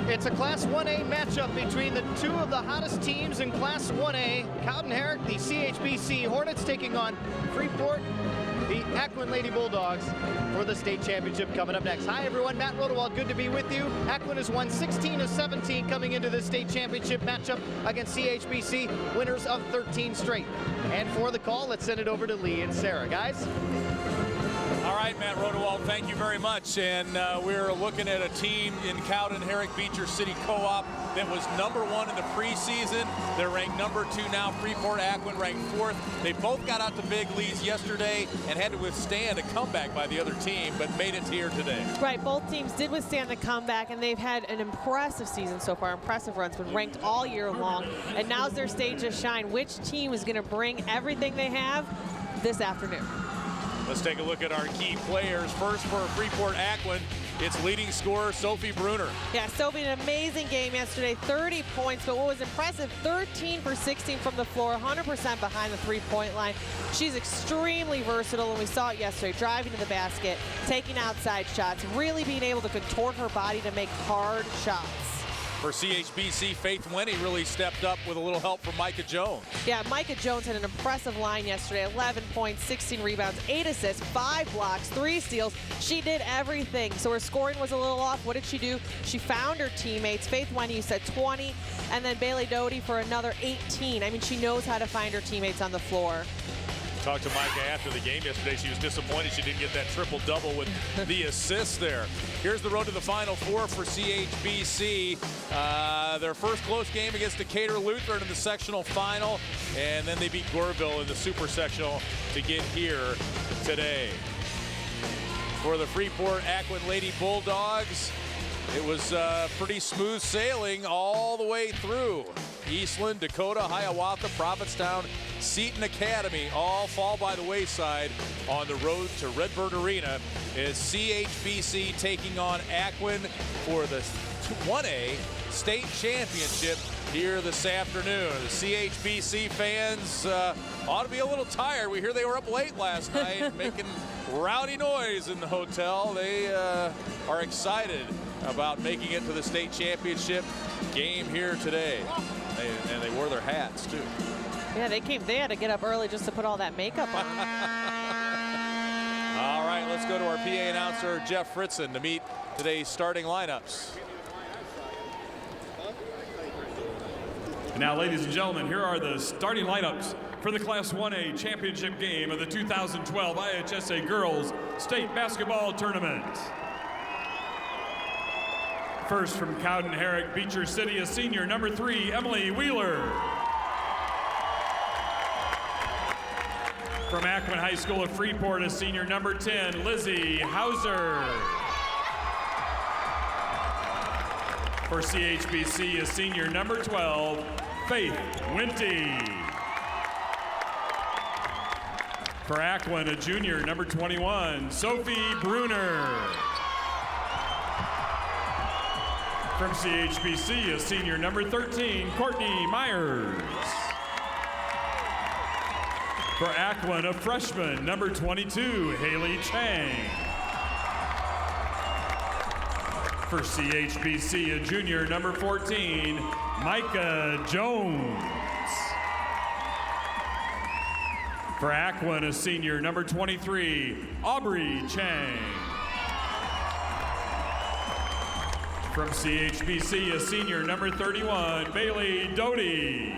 It's a Class 1A matchup between the two of the hottest teams in Class 1A. Cowden-Herrick, the CHBC Hornets, taking on Freeport, the Aquin Lady Bulldogs, for the state championship coming up next. Hi everyone, Matt Rodewald, good to be with you. Aquin has won 16 of 17 coming into the state championship matchup against CHBC, winners of 13 straight. And for the call, let's send it over to Lee and Sarah. Guys? All right, Matt Rodewald, thank you very much. And we're looking at a team in Cowden-Herrick-Beecher City Co-op that was #1 in the preseason. They're ranked #2 now. Freeport Aquin ranked 4th. They both got out to big leads yesterday and had to withstand a comeback by the other team, but made it here today. Right, both teams did withstand the comeback, and they've had an impressive season so far, impressive runs, been ranked all year long. And now's their stage to shine. Which team is going to bring everything they have this afternoon? Let's take a look at our key players. First for Freeport Aquin, it's leading scorer Sophie Bruner. Yeah, Sophie, an amazing game yesterday, 30 points, but what was impressive, 13 for 16 from the floor, 100% behind the three-point line. She's extremely versatile, and we saw it yesterday, driving to the basket, taking outside shots, really being able to contort her body to make hard shots. For CHBC, Faith Winnie really stepped up with a little help from Micah Jones. Yeah, Micah Jones had an impressive line yesterday, 11 points, 16 rebounds, 8 assists, 5 blocks, 3 steals. She did everything. So her scoring was a little off. What did she do? She found her teammates. Faith Winnie, you said 20, and then Bailey Doty for another 18. I mean, she knows how to find her teammates on the floor. Talked to Micah after the game yesterday. She was disappointed she didn't get that triple-double with the assist there. Here's the road to the Final Four for CHBC. Their first close game against Decatur Lutheran in the sectional final, and then they beat Goreville in the super sectional to get here today. For the Freeport Aquin Lady Bulldogs, it was pretty smooth sailing all the way through. Eastland, Dakota, Hiawatha, Prophetstown, Seton Academy all fall by the wayside on the road to Redbird Arena as CHBC taking on Aquin for the 1A state championship here this afternoon. The CHBC fans ought to be a little tired. We hear they were up late last night making rowdy noise in the hotel. They are excited about making it to the state championship game here today. And they wore their hats too. Yeah, they had to get up early just to put all that makeup on. All right, let's go to our PA announcer, Jeff Fritzen, to meet today's starting lineups. Now, ladies and gentlemen, here are the starting lineups for the Class 1A championship game of the 2012 IHSA Girls State Basketball Tournament. First from Cowden-Herrick-Beecher City, a senior, #3, Emily Wheeler. From Aquin High School of Freeport, a senior, #10, Lizzie Hauser. For CHBC, a senior, #12, Faith Winty. For Aquin, a junior, #21, Sophie Bruner. From CHBC, a senior, #13, Courtney Myers. For Aquin, a freshman, #22, Haley Chang. For CHBC, a junior, #14, Micah Jones. For Aquin, a senior, #23, Aubrey Chang. From CHBC, a senior, #31, Bailey Doty.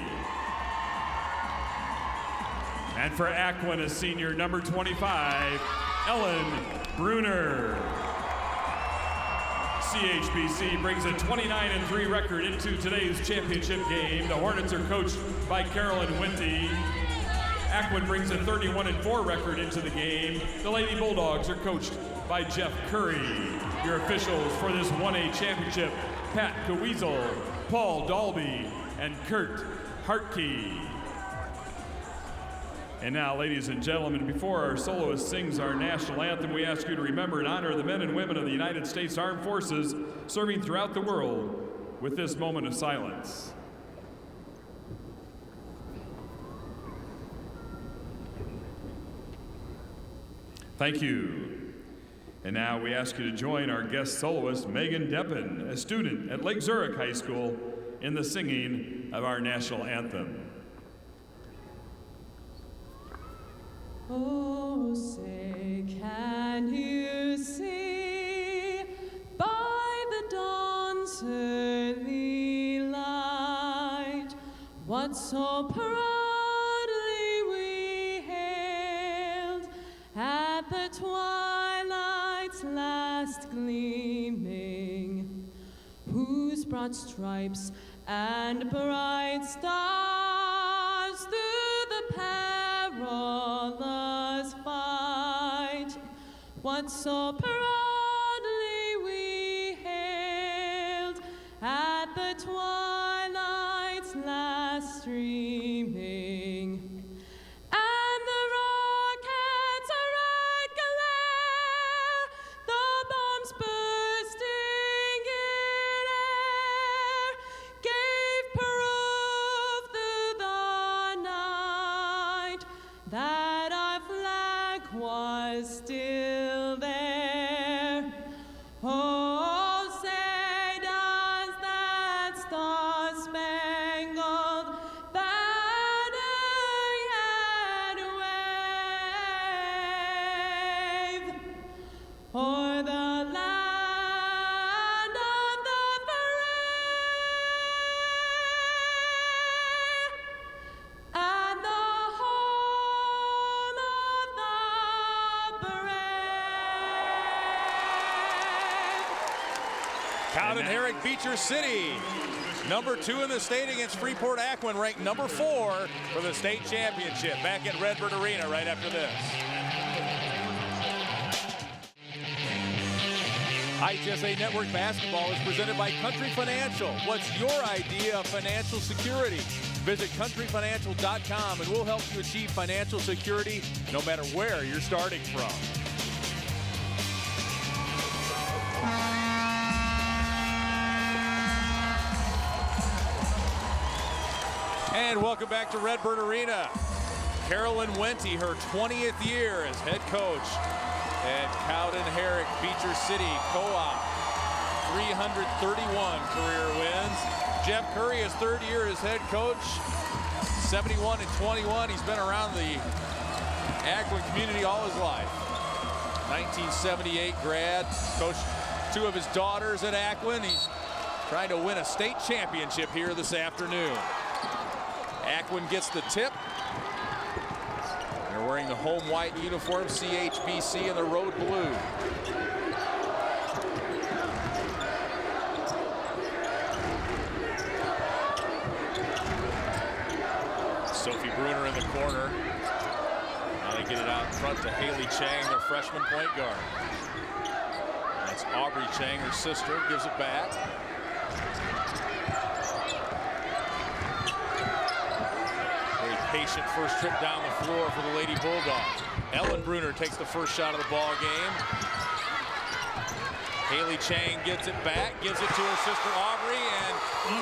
And for Aquin, a senior, #25, Ellen Bruner. CHBC brings a 29-3 record into today's championship game. The Hornets are coached by Carolyn Winty. Aquin brings a 31-4 record into the game. The Lady Bulldogs are coached by Jeff Curry. Your officials for this 1A championship, Pat Caweasel, Paul Dalby, and Kurt Hartke. And now, ladies and gentlemen, before our soloist sings our national anthem, we ask you to remember and honor the men and women of the United States Armed Forces serving throughout the world with this moment of silence. Thank you. And now we ask you to join our guest soloist, Megan Deppen, a student at Lake Zurich High School, in the singing of our national anthem. Oh, say, can you see by the dawn's early light what so proudly we hailed at the twilight's last gleaming, whose broad stripes and bright stars through the perilous fight, what so proudly we hailed at the twilight's last streaming. And the rocket's red glare, the bombs bursting in air, gave proof through the night that our flag was still there. Oh, say does that star-spangled banner yet wave o'er the land of the free and the home of the brave. Cowden-Herrick-Beecher City, number 2 in the state against Freeport Aquin, ranked number 4 for the state championship. Back at Redbird Arena right after this. IHSA Network Basketball is presented by Country Financial. What's your idea of financial security? Visit countryfinancial.com and we'll help you achieve financial security no matter where you're starting from. And welcome back to Redbird Arena. Carolyn Wente, her 20th year as head coach at Cowden-Herrick-Beecher City Co-op. 331 career wins. Jeff Curry, his 3rd year as head coach. 71-21. He's been around the Aquin community all his life. 1978 grad. Coached 2 of his daughters at Aquin. He's trying to win a state championship here this afternoon. Aquin gets the tip. They're wearing the home white uniform, CHBC, and the road blue. Sophie Bruner in the corner. Now they get it out in front to Haley Chang, their freshman point guard. That's Aubrey Chang, her sister, gives it back. Patient first trip down the floor for the Lady Bulldogs. Ellen Bruner takes the first shot of the ball game. Haley Chang gets it back, gives it to her sister Aubrey, and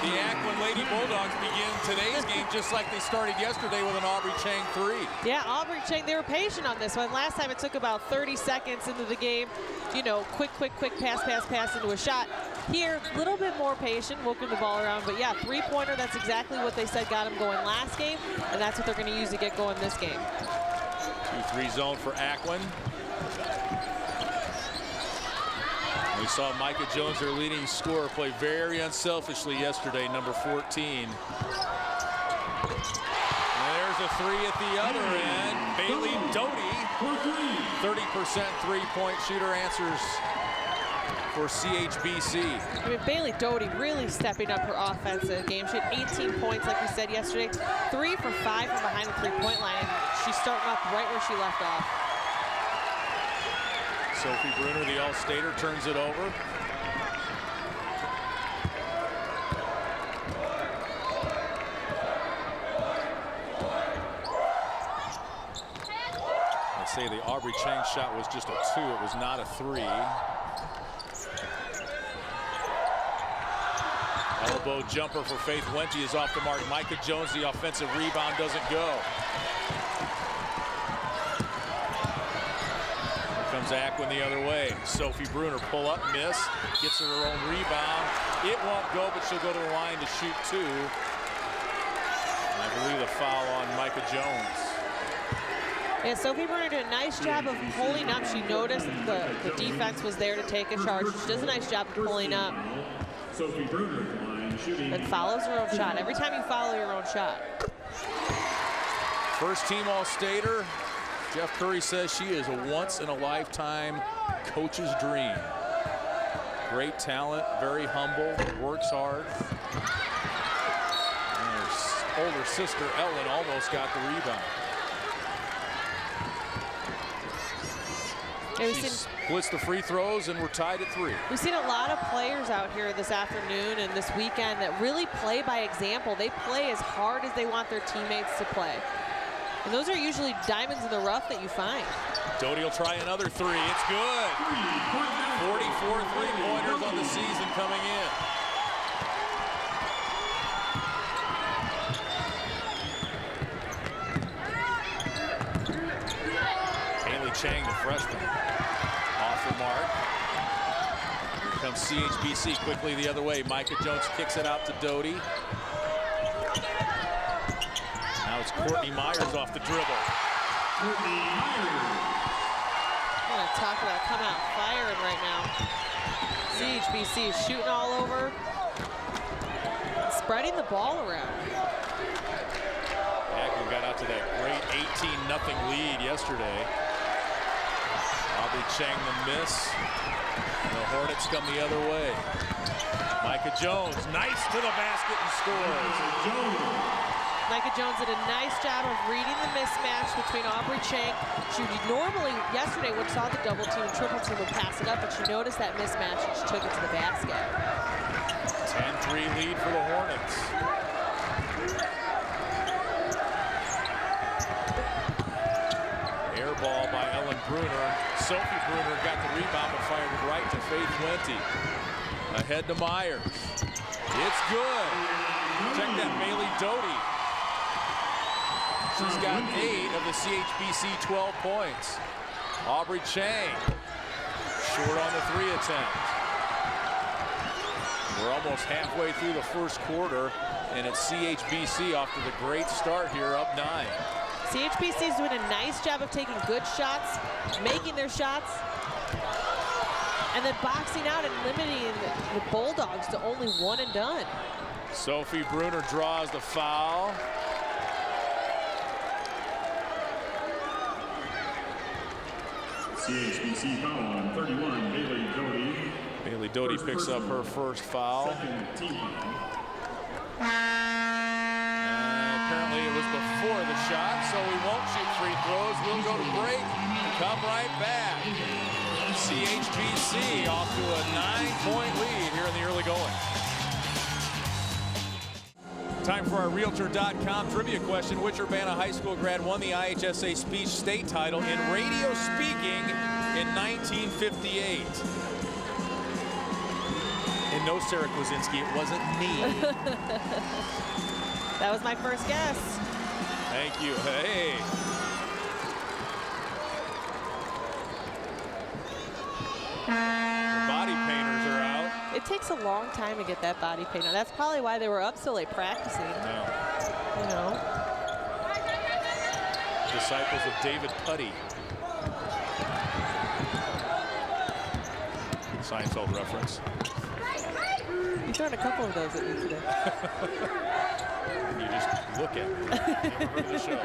the Aquin Lady Bulldogs begin today's game just like they started yesterday with an Aubrey Chang 3. Yeah, Aubrey Chang, they were patient on this one. Last time it took about 30 seconds into the game. You know, quick pass into a shot. Here, a little bit more patient, working the ball around. But yeah, 3-pointer, that's exactly what they said got them going last game, and that's what they're going to use to get going this game. 2-3 zone for Aquin. We saw Micah Jones, their leading scorer, play very unselfishly yesterday, number 14. And there's a 3 at the other end. Bailey Doty, 30% three-point shooter, answers for CHBC. I mean, Bailey Doty really stepping up her offensive game. She had 18 points, like we said yesterday. 3 for 5 from behind the three-point line. And she's starting off right where she left off. Sophie Bruner, the All-Stater, turns it over. I'd say the Aubrey Chang shot was just a 2. It was not a 3. Elbow jumper for Faith Wente is off the mark. Micah Jones, the offensive rebound, doesn't go. Here comes comes Aquin the other way. Sophie Bruner pull up, miss, gets her own rebound. It won't go, but she'll go to the line to shoot 2. And I believe the foul on Micah Jones. Yeah, Sophie Bruner did a nice job of pulling up. She noticed the defense was there to take a charge. She does a nice job of pulling up. Sophie Bruner shooting. And follows her own shot. Every time you follow your own shot. First team All-Stater. Jeff Curry says she is a once-in-a-lifetime coach's dream. Great talent, very humble, works hard. And her older sister, Ellen, almost got the rebound. Yeah, She splits the free throws, and we're tied at 3. We've seen a lot of players out here this afternoon and this weekend that really play by example. They play as hard as they want their teammates to play. And those are usually diamonds in the rough that you find. Doty will try another 3. It's good. 44 three-pointers on the season coming in. Chang, the freshman, off the mark. Here comes CHBC quickly the other way. Micah Jones kicks it out to Doty. Now it's Courtney Myers off the dribble. Courtney Myers. I'm going to talk about come out firing right now. CHBC is shooting all over, spreading the ball around. Aquin got out to that great 18-0 lead yesterday. Aubrey Chang the miss. The Hornets come the other way. Micah Jones, nice to the basket and scores. Micah Jones did a nice job of reading the mismatch between Aubrey Chang. She normally, yesterday, when she saw the double team and triple team would pass it up, but she noticed that mismatch and she took it to the basket. 10-3 lead for the Hornets. Air ball by Ellen Bruner. Sophie Bruner got the rebound but fired it right to Faith Wente. Ahead to Myers. It's good. Check that, Bailey Doty. She's got 8 of the CHBC 12 points. Aubrey Chang, short on the 3 attempt. We're almost halfway through the first quarter, and it's CHBC off to the great start here, up 9. CHBC is doing a nice job of taking good shots, making their shots, and then boxing out and limiting the Bulldogs to only 1 and done. Sophie Bruner draws the foul. CHBC foul on 31, Bailey Doty. Bailey Doty picks up her first foul. Apparently it was before the shot, so we won't shoot free throws. We'll go to break and come right back. CHBC off to a 9-point lead here in the early going. Time for our Realtor.com trivia question. Which Urbana High School grad won the IHSA speech state title in radio speaking in 1958? And no, Sarah Kwasinski, it wasn't me. That was my first guess. Thank you. Hey. The body painters are out. It takes a long time to get that body paint on. That's probably why they were up so late practicing. Yeah. You know. Disciples of David Putty. Seinfeld reference. You thrown a couple of those at me today. You just look at me. Never heard of the show.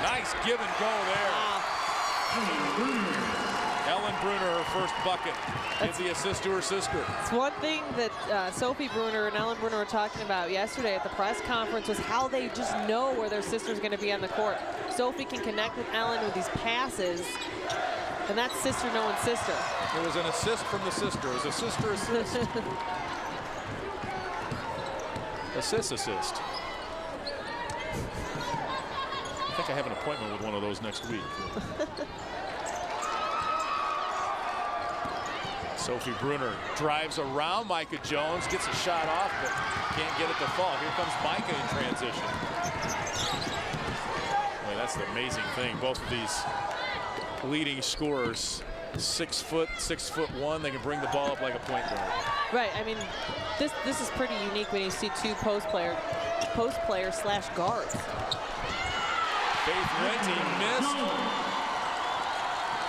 Nice give and go there. Ellen Bruner, her first bucket. Gives the assist to her sister. It's one thing that Sophie Bruner and Ellen Bruner were talking about yesterday at the press conference was how they just know where their sister's going to be on the court. Sophie can connect with Ellen with these passes, and that's sister knowing sister. It was an assist from the sister. It was a sister assist. Assist. I think I have an appointment with one of those next week. Sophie Bruner drives around Micah Jones, gets a shot off, but can't get it to fall. Here comes Micah in transition. Boy, that's the amazing thing. Both of these leading scorers. 6 foot, 6'1". They can bring the ball up like a point guard. Right. I mean, this is pretty unique when you see two post players slash guards. Faith Wente missed.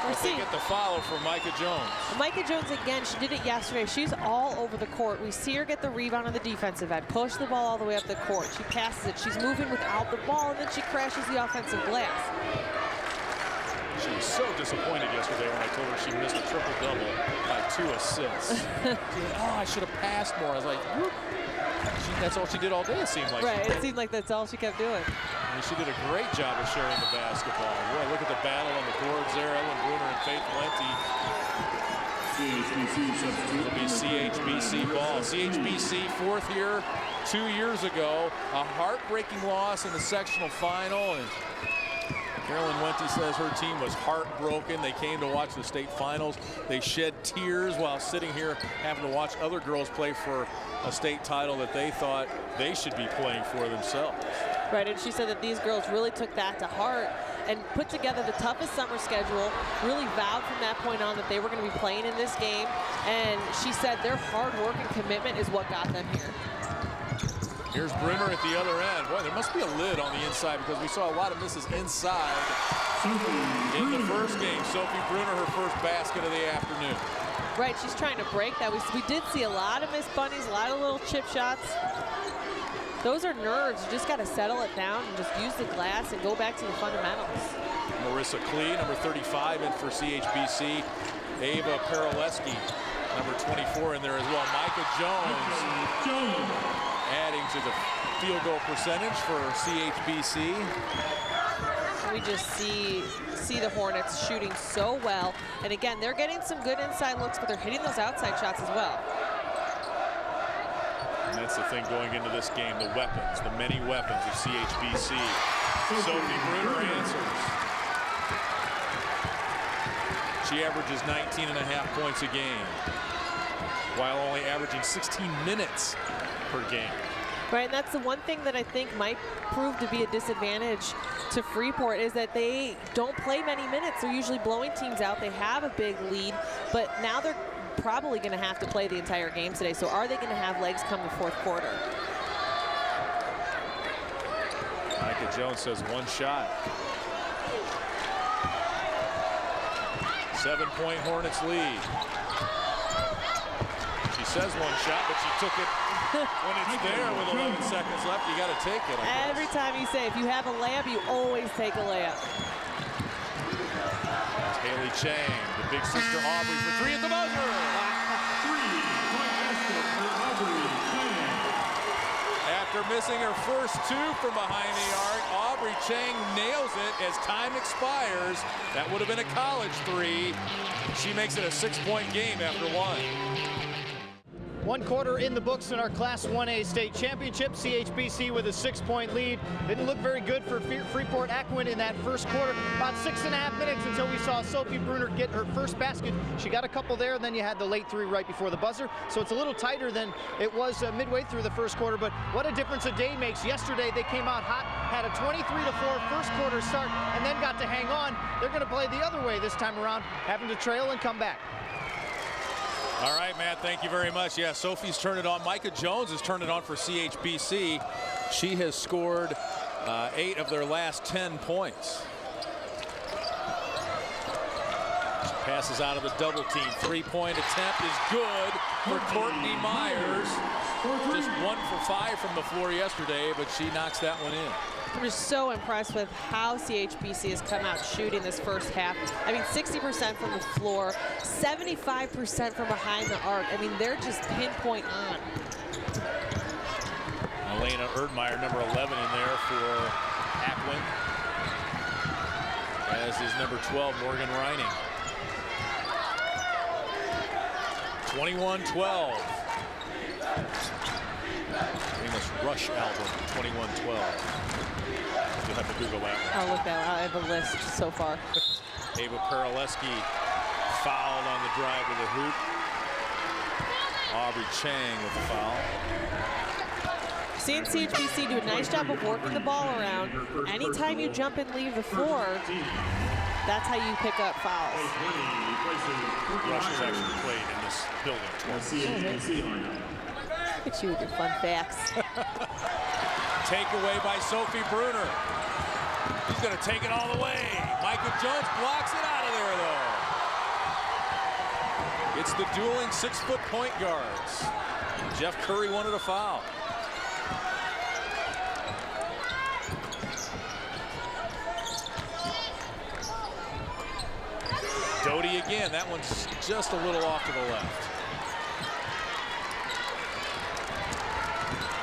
But they get the follow from Micah Jones. Micah Jones again, she did it yesterday. She's all over the court. We see her get the rebound on the defensive end, push the ball all the way up the court. She passes it. She's moving without the ball, and then she crashes the offensive glass. She was so disappointed yesterday when I told her she missed a triple-double by 2 assists. She said, oh, I should have passed more. I was like, whoop. That's all she did all day, it seemed like. Right, it seemed like that's all she kept doing. And she did a great job of sharing the basketball. Boy, look at the battle on the boards there. Ellen Bruner and Faith Wente. It'll be CHBC ball. CHBC 4th year, 2 years ago. A heartbreaking loss in the sectional final. And Carolyn Wente says her team was heartbroken. They came to watch the state finals. They shed tears while sitting here having to watch other girls play for a state title that they thought they should be playing for themselves. Right, and she said that these girls really took that to heart and put together the toughest summer schedule, really vowed from that point on that they were going to be playing in this game, and she said their hard work and commitment is what got them here. Here's Bruner at the other end. Boy, there must be a lid on the inside because we saw a lot of misses inside in the first game. Sophie Bruner, her first basket of the afternoon. Right, she's trying to break that. We did see a lot of missed bunnies, a lot of little chip shots. Those are nerves. You just got to settle it down and just use the glass and go back to the fundamentals. Marissa Klee, number 35, in for CHBC. Ava Paraleski, number 24, in there as well. Micah Jones adding to the field goal percentage for CHBC. We just see the Hornets shooting so well. And again, they're getting some good inside looks, but they're hitting those outside shots as well. And that's the thing going into this game, the weapons, the many weapons of CHBC. Sophie Bruner answers. She averages 19.5 points a game, while only averaging 16 minutes per game. Right, and that's the one thing that I think might prove to be a disadvantage to Freeport is that they don't play many minutes. They're usually blowing teams out. They have a big lead, but now they're probably going to have to play the entire game today. So are they going to have legs come the 4th quarter? Micah Jones says one shot. 7-point Hornets lead. She says one shot, but she took it when it's there with 11 seconds left. You got to take it. Every time you say, if you have a layup, you always take a layup. Haley Chang, the big sister Aubrey for 3 at the buzzer. After missing her first 2 from behind the arc, Aubrey Chang nails it as time expires. That would have been a college 3. She makes it a 6-point game after 1. 1 quarter in the books in our Class 1A state championship. CHBC with a 6-point lead. Didn't look very good for Freeport Aquin in that first quarter. About 6.5 minutes until we saw Sophie Bruner get her first basket. She got a couple there, and then you had the late 3 right before the buzzer. So it's a little tighter than it was midway through the first quarter, but what a difference a day makes. Yesterday they came out hot, had a 23-4 first quarter start, and then got to hang on. They're going to play the other way this time around, having to trail and come back. All right, Matt, thank you very much. Yeah, Sophie's turned it on. Micah Jones has turned it on for CHBC. She has scored 8 of their last 10 points. She passes out of the double team. 3-point attempt is good for Courtney Myers. Just 1 for 5 from the floor yesterday, but she knocks that one in. I'm just so impressed with how CHBC has come out shooting this first half. I mean, 60% from the floor, 75% from behind the arc. I mean, they're just pinpoint on. Elena Erdmeyer, number 11 in there for Aquin, as is number 12, Morgan Reining. 21-12. Famous Rush album, 21-12. You'll have to Google that one. I'll look that one. I have a list so far. Ava Paraleski fouled on the drive with a hoop. Aubrey Chang with the foul. Seeing CHBC do a nice job of working the ball around. Anytime you jump and leave the floor, That's how you pick up fouls. Rush has actually played in this building twice. Look at you with your fun facts. Takeaway by Sophie Bruner. She's going to take it all the way. Micah Jones blocks it out of there, though. It's the dueling 6-foot point guards. Jeff Curry wanted a foul. Doty again. That one's just a little off to the left.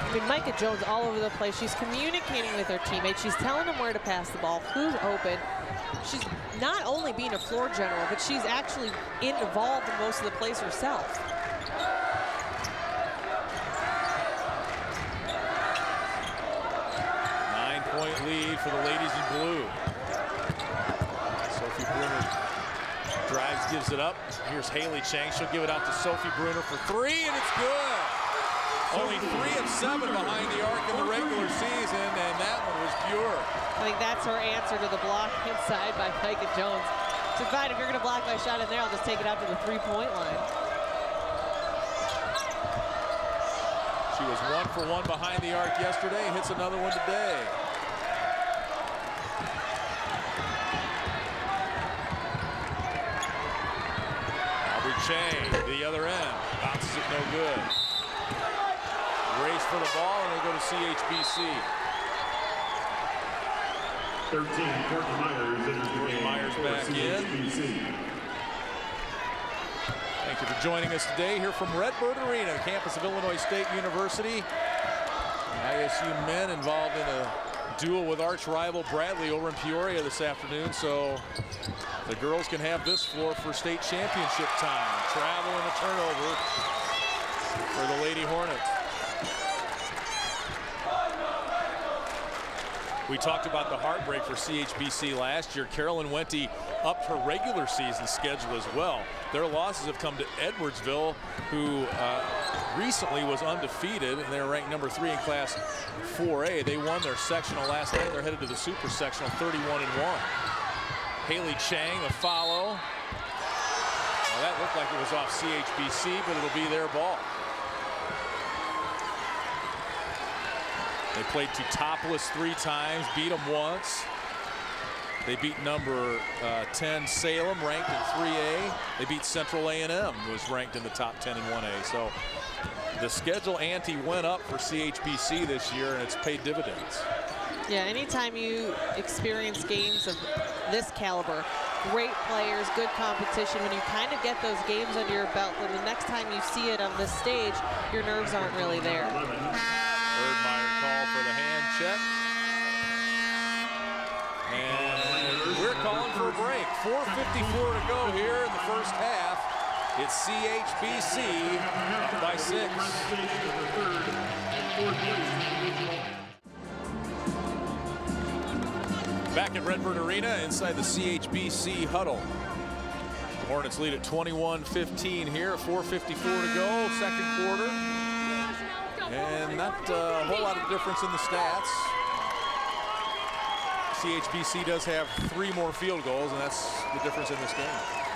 I mean, Micah Jones all over the place. She's communicating with her teammates. She's telling them where to pass the ball, who's open. She's not only being a floor general, but she's actually involved in most of the plays herself. Nine-point lead for the ladies in blue. Sophie Bruner drives, gives it up. Here's Haley Chang. She'll give it out to Sophie Bruner for three, and it's good. Only 3 of 7 behind the arc in the regular season, and that one was pure. I think that's her answer to the block inside by Micah Jones. So fine, if you're going to block my shot in there, I'll just take it out to the 3-point line. She was 1 for 1 behind the arc yesterday, hits another one today. Aubrey Chang, the other end, bounces it no good. Race for the ball, and they go to CHBC. 13, Courtney Myers enters the game. Myers back in. Thank you for joining us today here from Redbird Arena, the campus of Illinois State University. ISU men involved in a duel with arch rival Bradley over in Peoria this afternoon, so the girls can have this floor for state championship time. Travel and a turnover for the Lady Hornets. We talked about the heartbreak for CHBC last year. Carolyn Wente upped her regular season schedule as well. Their losses have come to Edwardsville, who recently was undefeated, and they're ranked number 3 in Class 4A. They won their sectional last night. They're headed to the Super Sectional 31-1. Haley Chang, a follow. Well, that looked like it was off CHBC, but it'll be their ball. They played to Topless 3 times, beat them once. They beat number 10 Salem, ranked in 3A. They beat Central A&M, who was ranked in the top 10 in 1A. So the schedule ante went up for CHBC this year, and it's paid dividends. Yeah, anytime you experience games of this caliber, great players, good competition, when you kind of get those games under your belt, then the next time you see it on this stage, your nerves aren't really there. Erdmeyer call for the hand check. And we're calling for a break. 4:54 to go here in the first half. It's CHBC up by 6. Back at Redbird Arena inside the CHBC huddle. The Hornets lead at 21-15 here. 4:54 to go, second quarter. And not a whole lot of difference in the stats. CHBC does have 3 more field goals, and that's the difference in this game.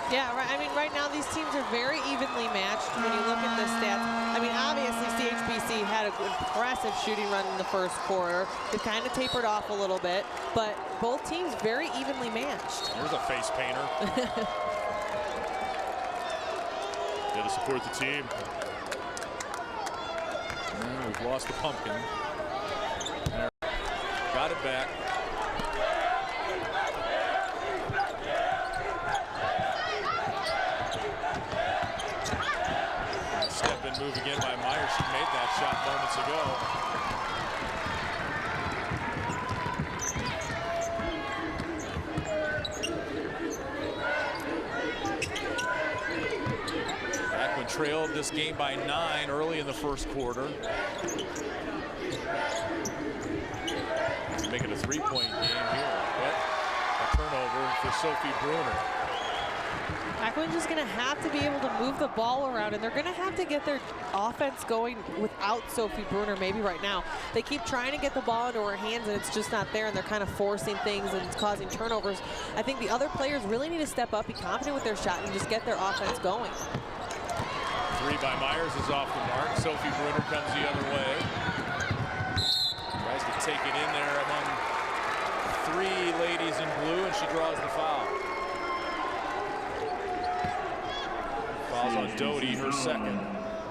Yeah, right. I mean, right now these teams are very evenly matched when you look at the stats. I mean, obviously CHBC had an impressive shooting run in the first quarter. They kind of tapered off a little bit, but both teams very evenly matched. There's a face painter. Got to support the team. And we've lost the pumpkin. There. Got it back. Step and move again by Myers. She made that shot moments ago. Aquin trailed this game by 9 early in the first quarter. Make it a 3-point game here. But a turnover for Sophie Bruner. Aquin's just going to have to be able to move the ball around, and they're going to have to get their offense going without Sophie Bruner maybe right now. They keep trying to get the ball into her hands, and it's just not there, and they're kind of forcing things and it's causing turnovers. I think the other players really need to step up, be confident with their shot, and just get their offense going. Three by Myers is off the mark. Sophie Bruner comes the other way. Tries to take it in there among three ladies in blue, and she draws the foul. Fouls on Doty, her second.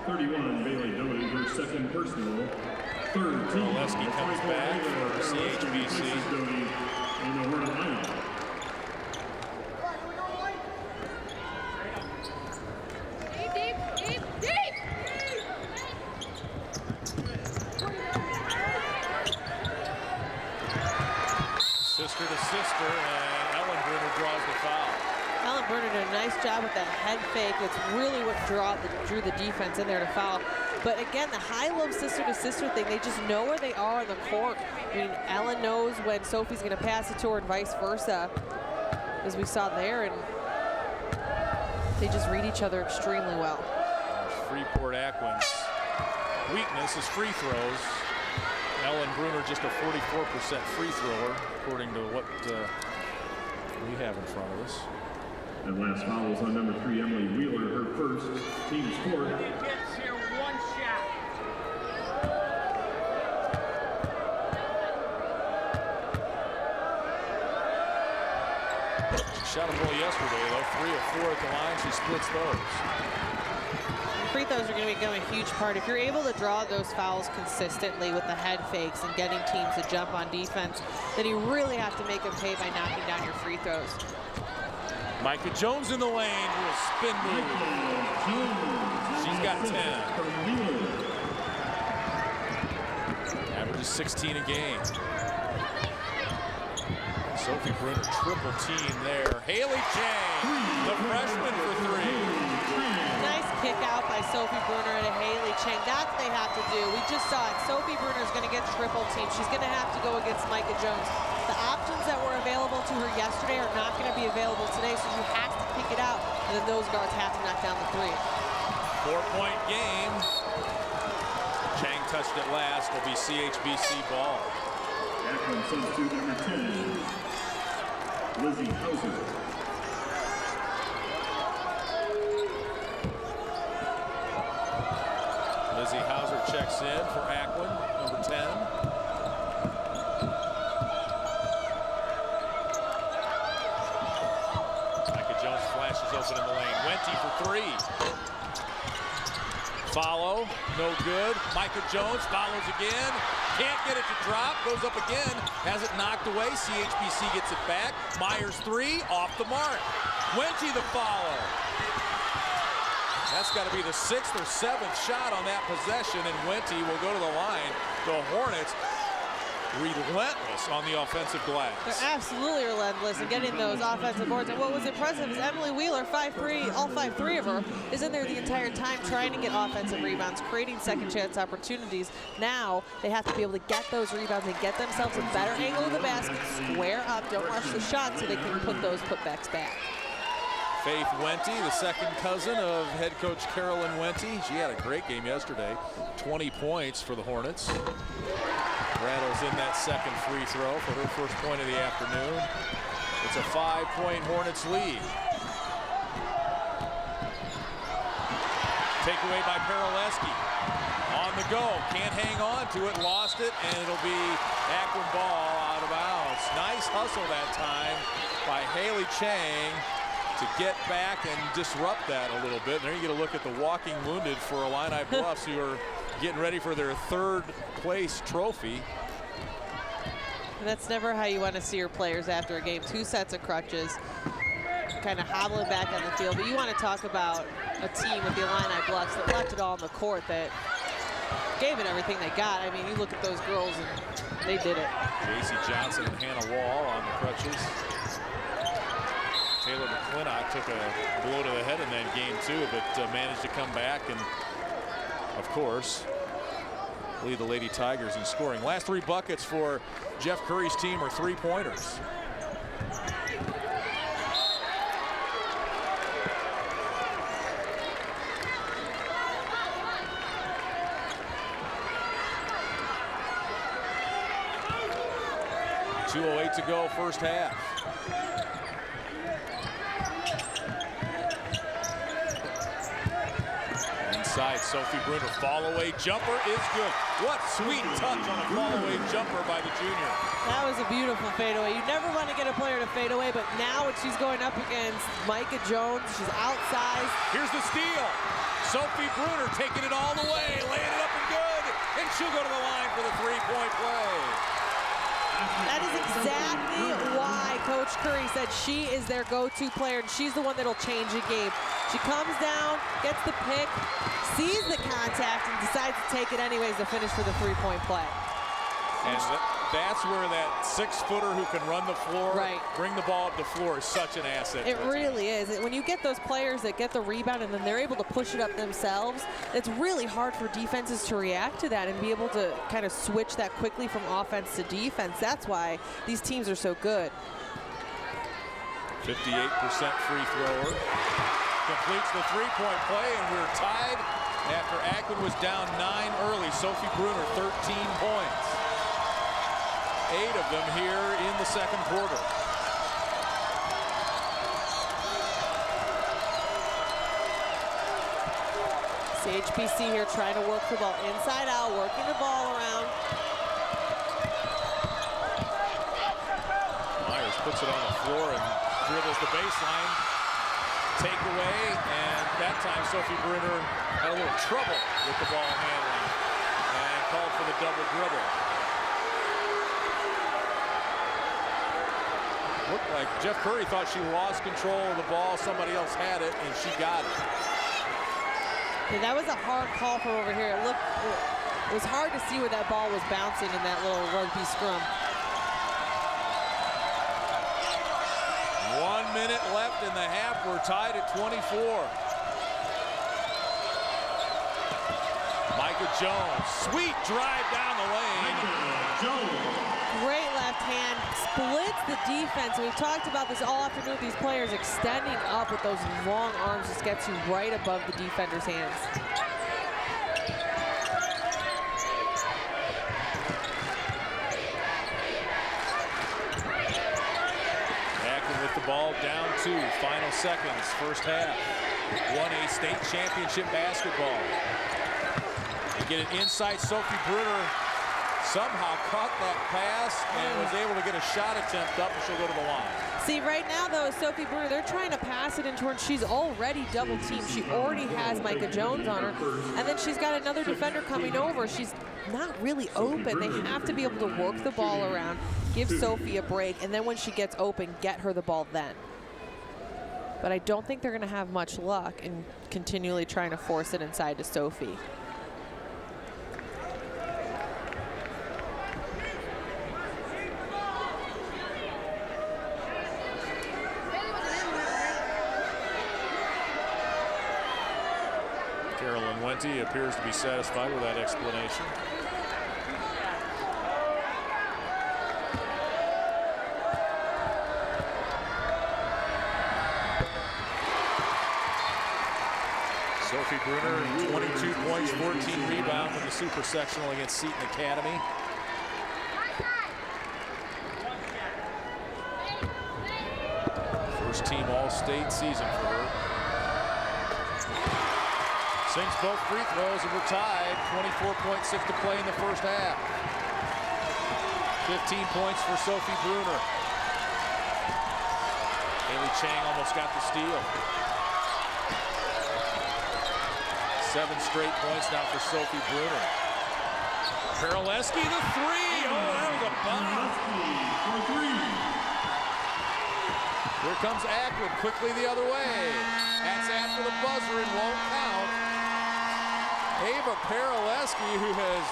31, Bailey Doty, her second personal. Third team. Oleski comes back for CHBC. Doty in the Hornet lineup. Sister to sister, and Ellen Bruner draws the foul. Ellen Bruner did a nice job with that head fake. It's really what drew the defense in there to foul. But again, the high-low sister-to-sister thing, they just know where they are on the court. I mean, Ellen knows when Sophie's going to pass it to her and vice versa, as we saw there, and they just read each other extremely well. Freeport Aquin's weakness is free throws. Ellen Bruner just a 44% free thrower, according to what we have in front of us. And last foul was on number 3, Emily Wheeler, her first, team score. Gets here one shot. She shot a goal yesterday, though. 3 of 4 at the line. She splits those. Free throws are going to become a huge part. If you're able to draw those fouls consistently with the head fakes and getting teams to jump on defense, then you really have to make them pay by knocking down your free throws. Micah Jones in the lane with a spin move. She's got 10. Averages 16 a game. Sophie Bruner triple team there. Haley Chang, the freshman for 3. Nice kick out by Sophie Bruner and Haley Chang. That's what they have to do. We just saw it. Sophie Bruner is going to get triple team. She's going to have to go against Micah Jones. The options that were available to her yesterday are not going to be available today, so she has to pick it out, and then those guards have to knock down the 3. 4-point game. Chang touched it last. Will be CHBC ball. Aquin substitute number 10, Lizzie Hauser. Lizzie Hauser checks in for Aquin, number 10. Micah Jones flashes open in the lane. Wente for 3. Follow, no good. Micah Jones follows again. Can't get it to drop, goes up again. Has it knocked away. CHBC gets it back. Myers 3, off the mark. Wente the follow. That's got to be the 6th or 7th shot on that possession, and Wente will go to the line. The Hornets relentless on the offensive glass. They're absolutely relentless in getting those offensive boards. And what was impressive is Emily Wheeler, 5'3", all 5'3" of her, is in there the entire time trying to get offensive rebounds, creating second chance opportunities. Now they have to be able to get those rebounds and get themselves a better angle of the basket, square up, don't rush the shot so they can put those putbacks back. Faith Wente, the second cousin of head coach Carolyn Wente. She had a great game yesterday. 20 points for the Hornets. Rattles in that second free throw for her first point of the afternoon. It's a 5-point Hornets lead. Takeaway by Peroleski. On the go, can't hang on to it, lost it, and it'll be Aquin ball out of bounds. Nice hustle that time by Haley Chang to get back and disrupt that a little bit. And there you get a look at the walking wounded for Illini Bluffs, who are getting ready for their 3rd place trophy. And that's never how you want to see your players after a game. 2 sets of crutches, kind of hobbling back on the field. But you want to talk about a team with the Illini Bluffs that left it all on the court, that gave it everything they got. I mean, you look at those girls and they did it. J.C. Johnson and Hannah Wall on the crutches. Taylor McClintock took a blow to the head in that game too, but managed to come back and, of course, lead the Lady Tigers in scoring. Last 3 buckets for Jeff Curry's team are 3-pointers. 2:08 to go, first half. Inside, Sophie Bruner, fall-away jumper is good. What sweet touch on a fall-away jumper by the junior. That was a beautiful fadeaway. You never want to get a player to fade away, but now when she's going up against Micah Jones, she's outsized. Here's the steal. Sophie Bruner taking it all the way, laying it up and good, and she'll go to the line for the three-point play. That is exactly why Coach Curry said she is their go-to player, and she's the one that'll change a game. She comes down, gets the pick, sees the contact, and decides to take it anyways to finish for the three-point play. And that's where that 6-footer who can run the floor, bring the ball up the floor is such an asset. It really is. When you get those players that get the rebound and then they're able to push it up themselves, it's really hard for defenses to react to that and be able to kind of switch that quickly from offense to defense. That's why these teams are so good. 58% free thrower. Completes the three-point play, and we're tied after Aquin was down 9 early. Sophie Bruner, 13 points. 8 of them here in the second quarter. CHBC here trying to work the ball inside out, working the ball around. Myers puts it on the floor and dribbles the baseline. Takeaway, and that time Sophie Bruner had a little trouble with the ball handling and called for the double dribble. Looked like Jeff Curry thought she lost control of the ball. Somebody else had it, and she got it. Yeah, that was a hard call from over here. It was hard to see where that ball was bouncing in that little rugby scrum. 1 minute left in the half. We're tied at 24. Micah Jones, sweet drive down the lane. Great left hand, splits the defense. We've talked about this all afternoon. These players extending up with those long arms just gets you right above the defender's hands. Ball down 2, final seconds, first half. 1A state championship basketball. You get it inside. Sophie Bruner somehow caught that pass and was able to get a shot attempt up, and she'll go to the line. See, right now, though, Sophie Bruner, they're trying to pass it into her, and she's already double teamed. She already has Micah Jones on her, and then she's got another defender coming over. She's not really open. They have to be able to work the ball around, give Sophie a break, and then when she gets open, get her the ball then. But I don't think they're going to have much luck in continually trying to force it inside to Sophie. Wente appears to be satisfied with that explanation. Sophie Bruner, 22 points, 14 rebounds in the super sectional against Seton Academy. First team All-State season for her. Sinks both free throws, and we're tied. 24.6 to play in the first half. 15 points for Sophie Bruner. Haley Chang almost got the steal. 7 straight points now for Sophie Bruner. Perleski, the 3. Oh, that was a bomb. Here comes Aquin quickly the other way. That's after the buzzer and won't count. Ava Perleski, who has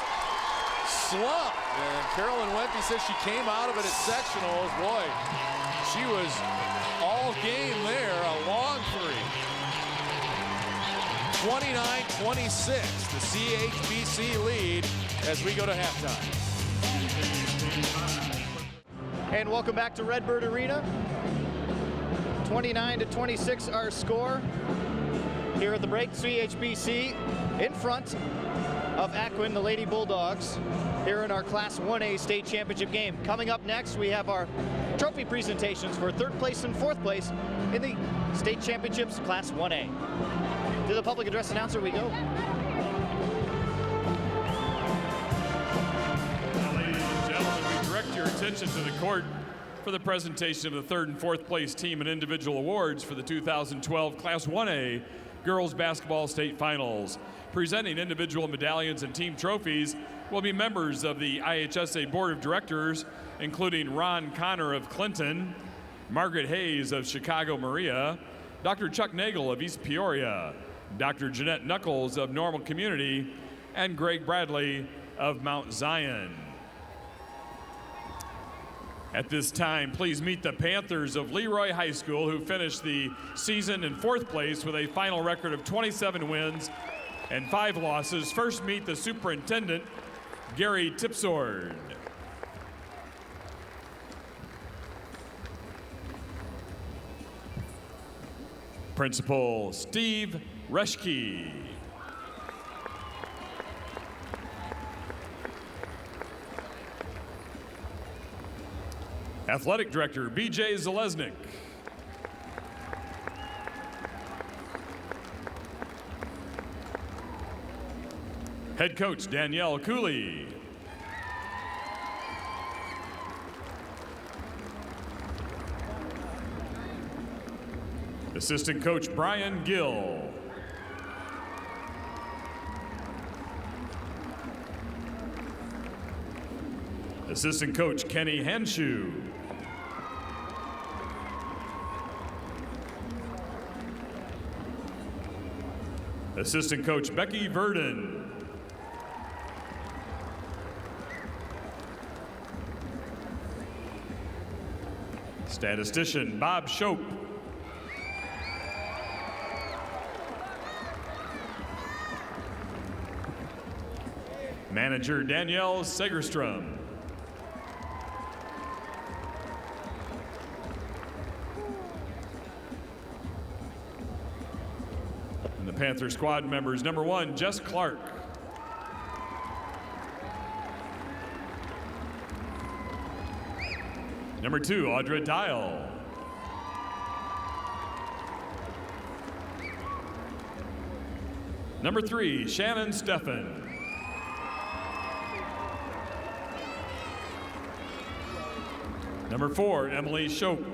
slumped, and Carolyn Wente says she came out of it at sectionals. Boy, she was all game there, a long 3. 29-26, the CHBC lead as we go to halftime. And welcome back to Redbird Arena. 29-26 our score. Here at the break, CHBC in front of Aquin, the Lady Bulldogs, here in our Class 1A state championship game. Coming up next, we have our trophy presentations for 3rd place and 4th place in the state championships Class 1A. To the public address announcer we go. Now, ladies and gentlemen, we direct your attention to the court for the presentation of the 3rd and 4th place team and individual awards for the 2012 Class 1A Girls Basketball State Finals. Presenting individual medallions and team trophies will be members of the IHSA Board of Directors, including Ron Connor of Clinton, Margaret Hayes of Chicago Maria, Dr. Chuck Nagel of East Peoria, Dr. Jeanette Knuckles of Normal Community, and Greg Bradley of Mount Zion. At this time, please meet the Panthers of Leroy High School, who finished the season in 4th place with a final record of 27 wins and 5 losses. First, meet the superintendent, Gary Tipsord. Principal Steve Reschke. Athletic Director BJ Zalesnik. Head Coach Danielle Cooley. Assistant Coach Brian Gill. Assistant Coach Kenny Henshu. Assistant Coach Becky Verdon. Statistician Bob Shope. Manager Danielle Segerstrom. And the Panther squad members, number 1, Jess Clark. Number 2, Audra Dial. Number 3, Shannon Steffen. Number 4, Emily Shope.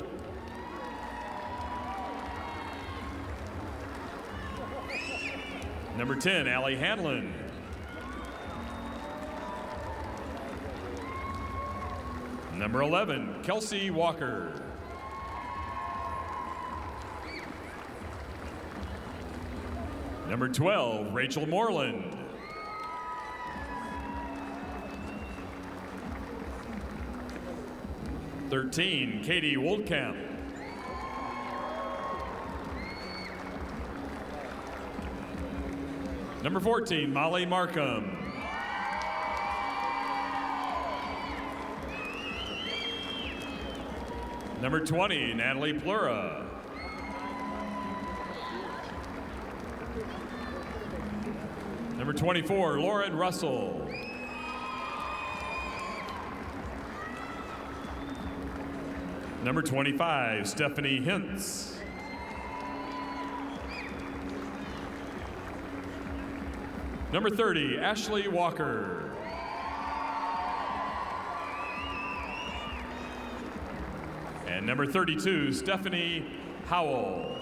Number 10, Allie Hanlon. Number 11, Kelsey Walker. Number 12, Rachel Moreland. Number 13, Katie Woldkamp. Number 14, Molly Markham. Number 20, Natalie Plura. Number 24, Lauren Russell. Number 25, Stephanie Hintz. Number 30, Ashley Walker. And number 32, Stephanie Howell.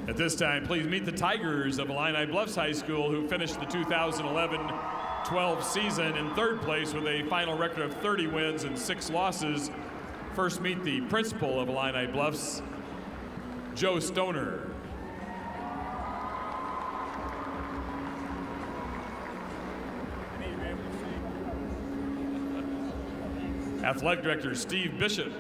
At this time, please meet the Tigers of Illini Bluffs High School, who finished the 2011-12 season in 3rd place with a final record of 30 wins and 6 losses. First, meet the principal of Illini Bluffs, Joe Stoner. Athletic Director Steve Bishop.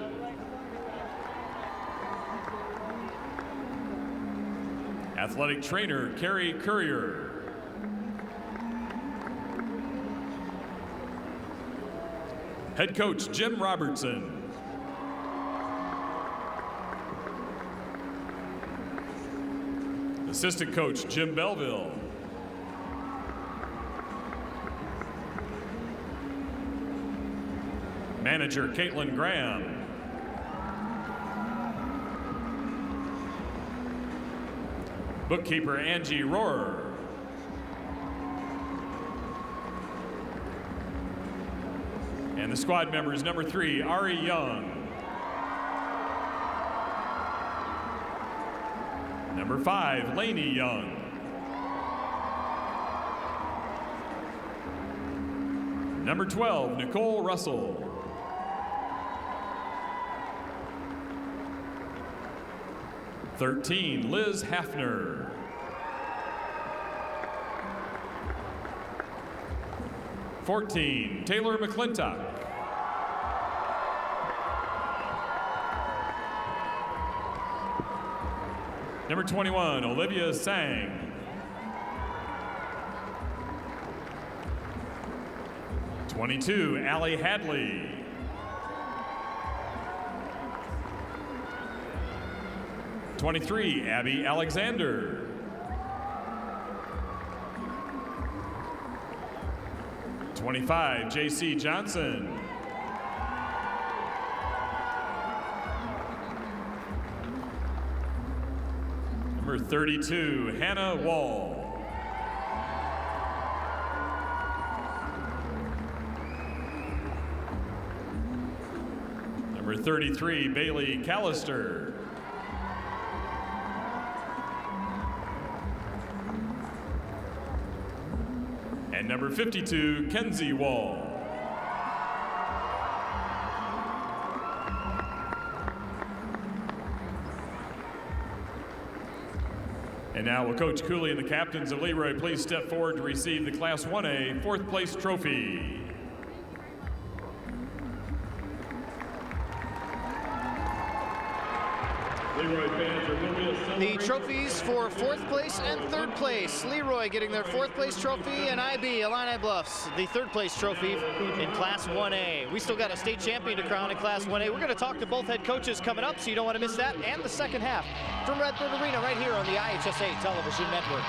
Athletic Trainer Carrie Courier. Head Coach Jim Robertson. Assistant coach Jim Belleville. Manager Caitlin Graham. Bookkeeper Angie Rohrer. And the squad members, number 3, Ari Young. Number 5, Lainey Young. Number 12, Nicole Russell. (13) Liz Hafner. (14) Taylor McClintock. Number 21, Olivia Sang. 22, Allie Hadley. 23, Abby Alexander. 25, J.C. Johnson. Number 32, Hannah Wall. Number 33, Bailey Callister. And number 52, Kenzie Wall. And now will Coach Cooley and the captains of Leroy please step forward to receive the Class 1A 4th place trophy. The trophies for 4th place and 3rd place. Leroy getting their 4th place trophy, and IB, Illini Bluffs, the 3rd place trophy in Class 1A. We still got a state champion to crown in Class 1A. We're going to talk to both head coaches coming up, so you don't want to miss that, and the second half from Redbird Arena right here on the IHSA Television Network.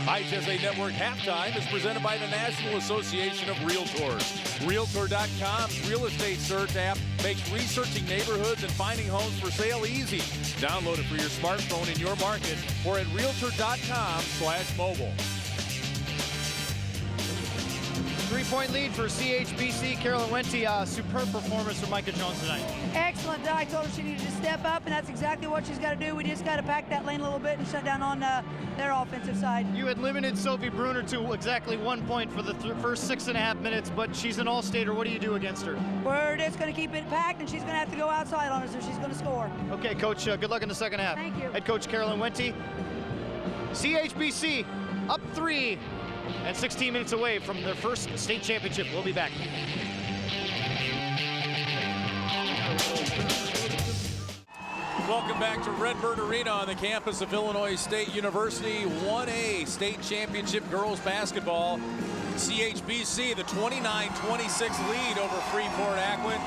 IHSA Network Halftime is presented by the National Association of Realtors. Realtor.com's real estate search app makes researching neighborhoods and finding homes for sale easy. Download it for your smartphone in your market or at Realtor.com/mobile. 3-point lead for CHBC. Carolyn Wente, superb performance from Micah Jones tonight. Excellent. I told her she needed to step up, and that's exactly what she's got to do. We just got to pack that lane a little bit and shut down on their offensive side. You had limited Sophie Bruner to exactly 1 point for the first 6.5 minutes, but she's an all-stater. What do you do against her? We're just going to keep it packed, and she's going to have to go outside on us, or she's going to score. Okay, Coach, good luck in the second half. Thank you. Head Coach Carolyn Wente. CHBC up 3 and 16 minutes away from their first state championship. We'll be back. Welcome back to Redbird Arena on the campus of Illinois State University. 1A state championship girls basketball. CHBC, the 29-26 lead over Freeport Aquin.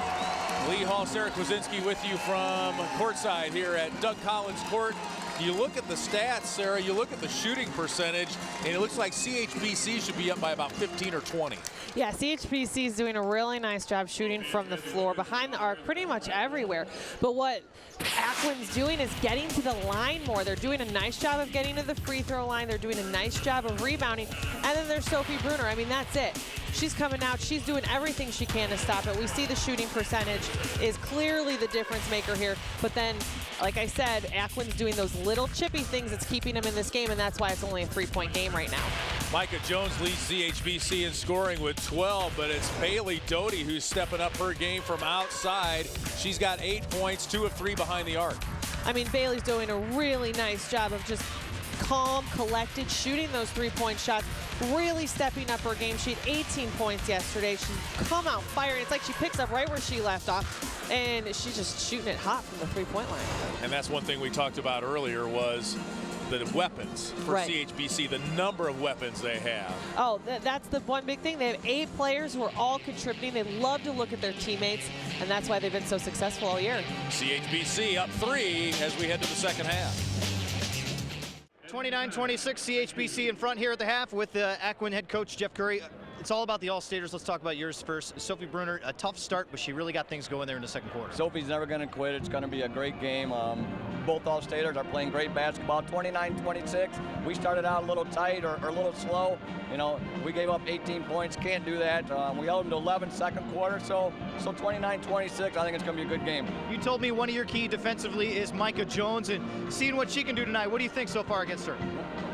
Lee Hall, Sarah Kwasinski with you from courtside here at Doug Collins Court. You look at the stats, Sarah, you look at the shooting percentage, and it looks like CHBC should be up by about 15 or 20. Yeah, CHBC is doing a really nice job shooting from the floor, behind the arc, pretty much everywhere. But what Aquin's doing is getting to the line more. They're doing a nice job of getting to the free throw line. They're doing a nice job of rebounding. And then there's Sophie Bruner. I mean, that's it. She's coming out. She's doing everything she can to stop it. We see the shooting percentage is clearly the difference maker here. But then, like I said, Aquin's doing those little chippy things that's keeping them in this game, and that's why it's only a 3-point game right now. Micah Jones leads CHBC in scoring with 12, but it's Bailey Doty who's stepping up her game from outside. She's got 8 points, 2 of 3 behind the arc. I mean, Bailey's doing a really nice job of just calm, collected, shooting those 3-point shots, really stepping up her game. She had 18 points yesterday. She's come out firing. It's like she picks up right where she left off, and she's just shooting it hot from the 3-point line. And that's one thing we talked about earlier was the weapons for Right. CHBC, the number of weapons they have. Oh, that's the one big thing. They have 8 players who are all contributing. They love to look at their teammates, and that's why they've been so successful all year. CHBC up 3 as we head to the second half. 29-26, CHBC in front here at the half with Aquin head coach Jeff Curry. It's all about the All-Staters. Let's talk about yours first. Sophie Bruner, a tough start, but she really got things going there in the second quarter. Sophie's never going to quit. It's going to be a great game. Both All-Staters are playing great basketball. 29-26. We started out a little tight or a little slow. You know, we gave up 18 points. Can't do that. We held them to 11 second quarter. So 29-26. I think it's going to be a good game. You told me one of your key defensively is Micah Jones, and seeing what she can do tonight, what do you think so far against her?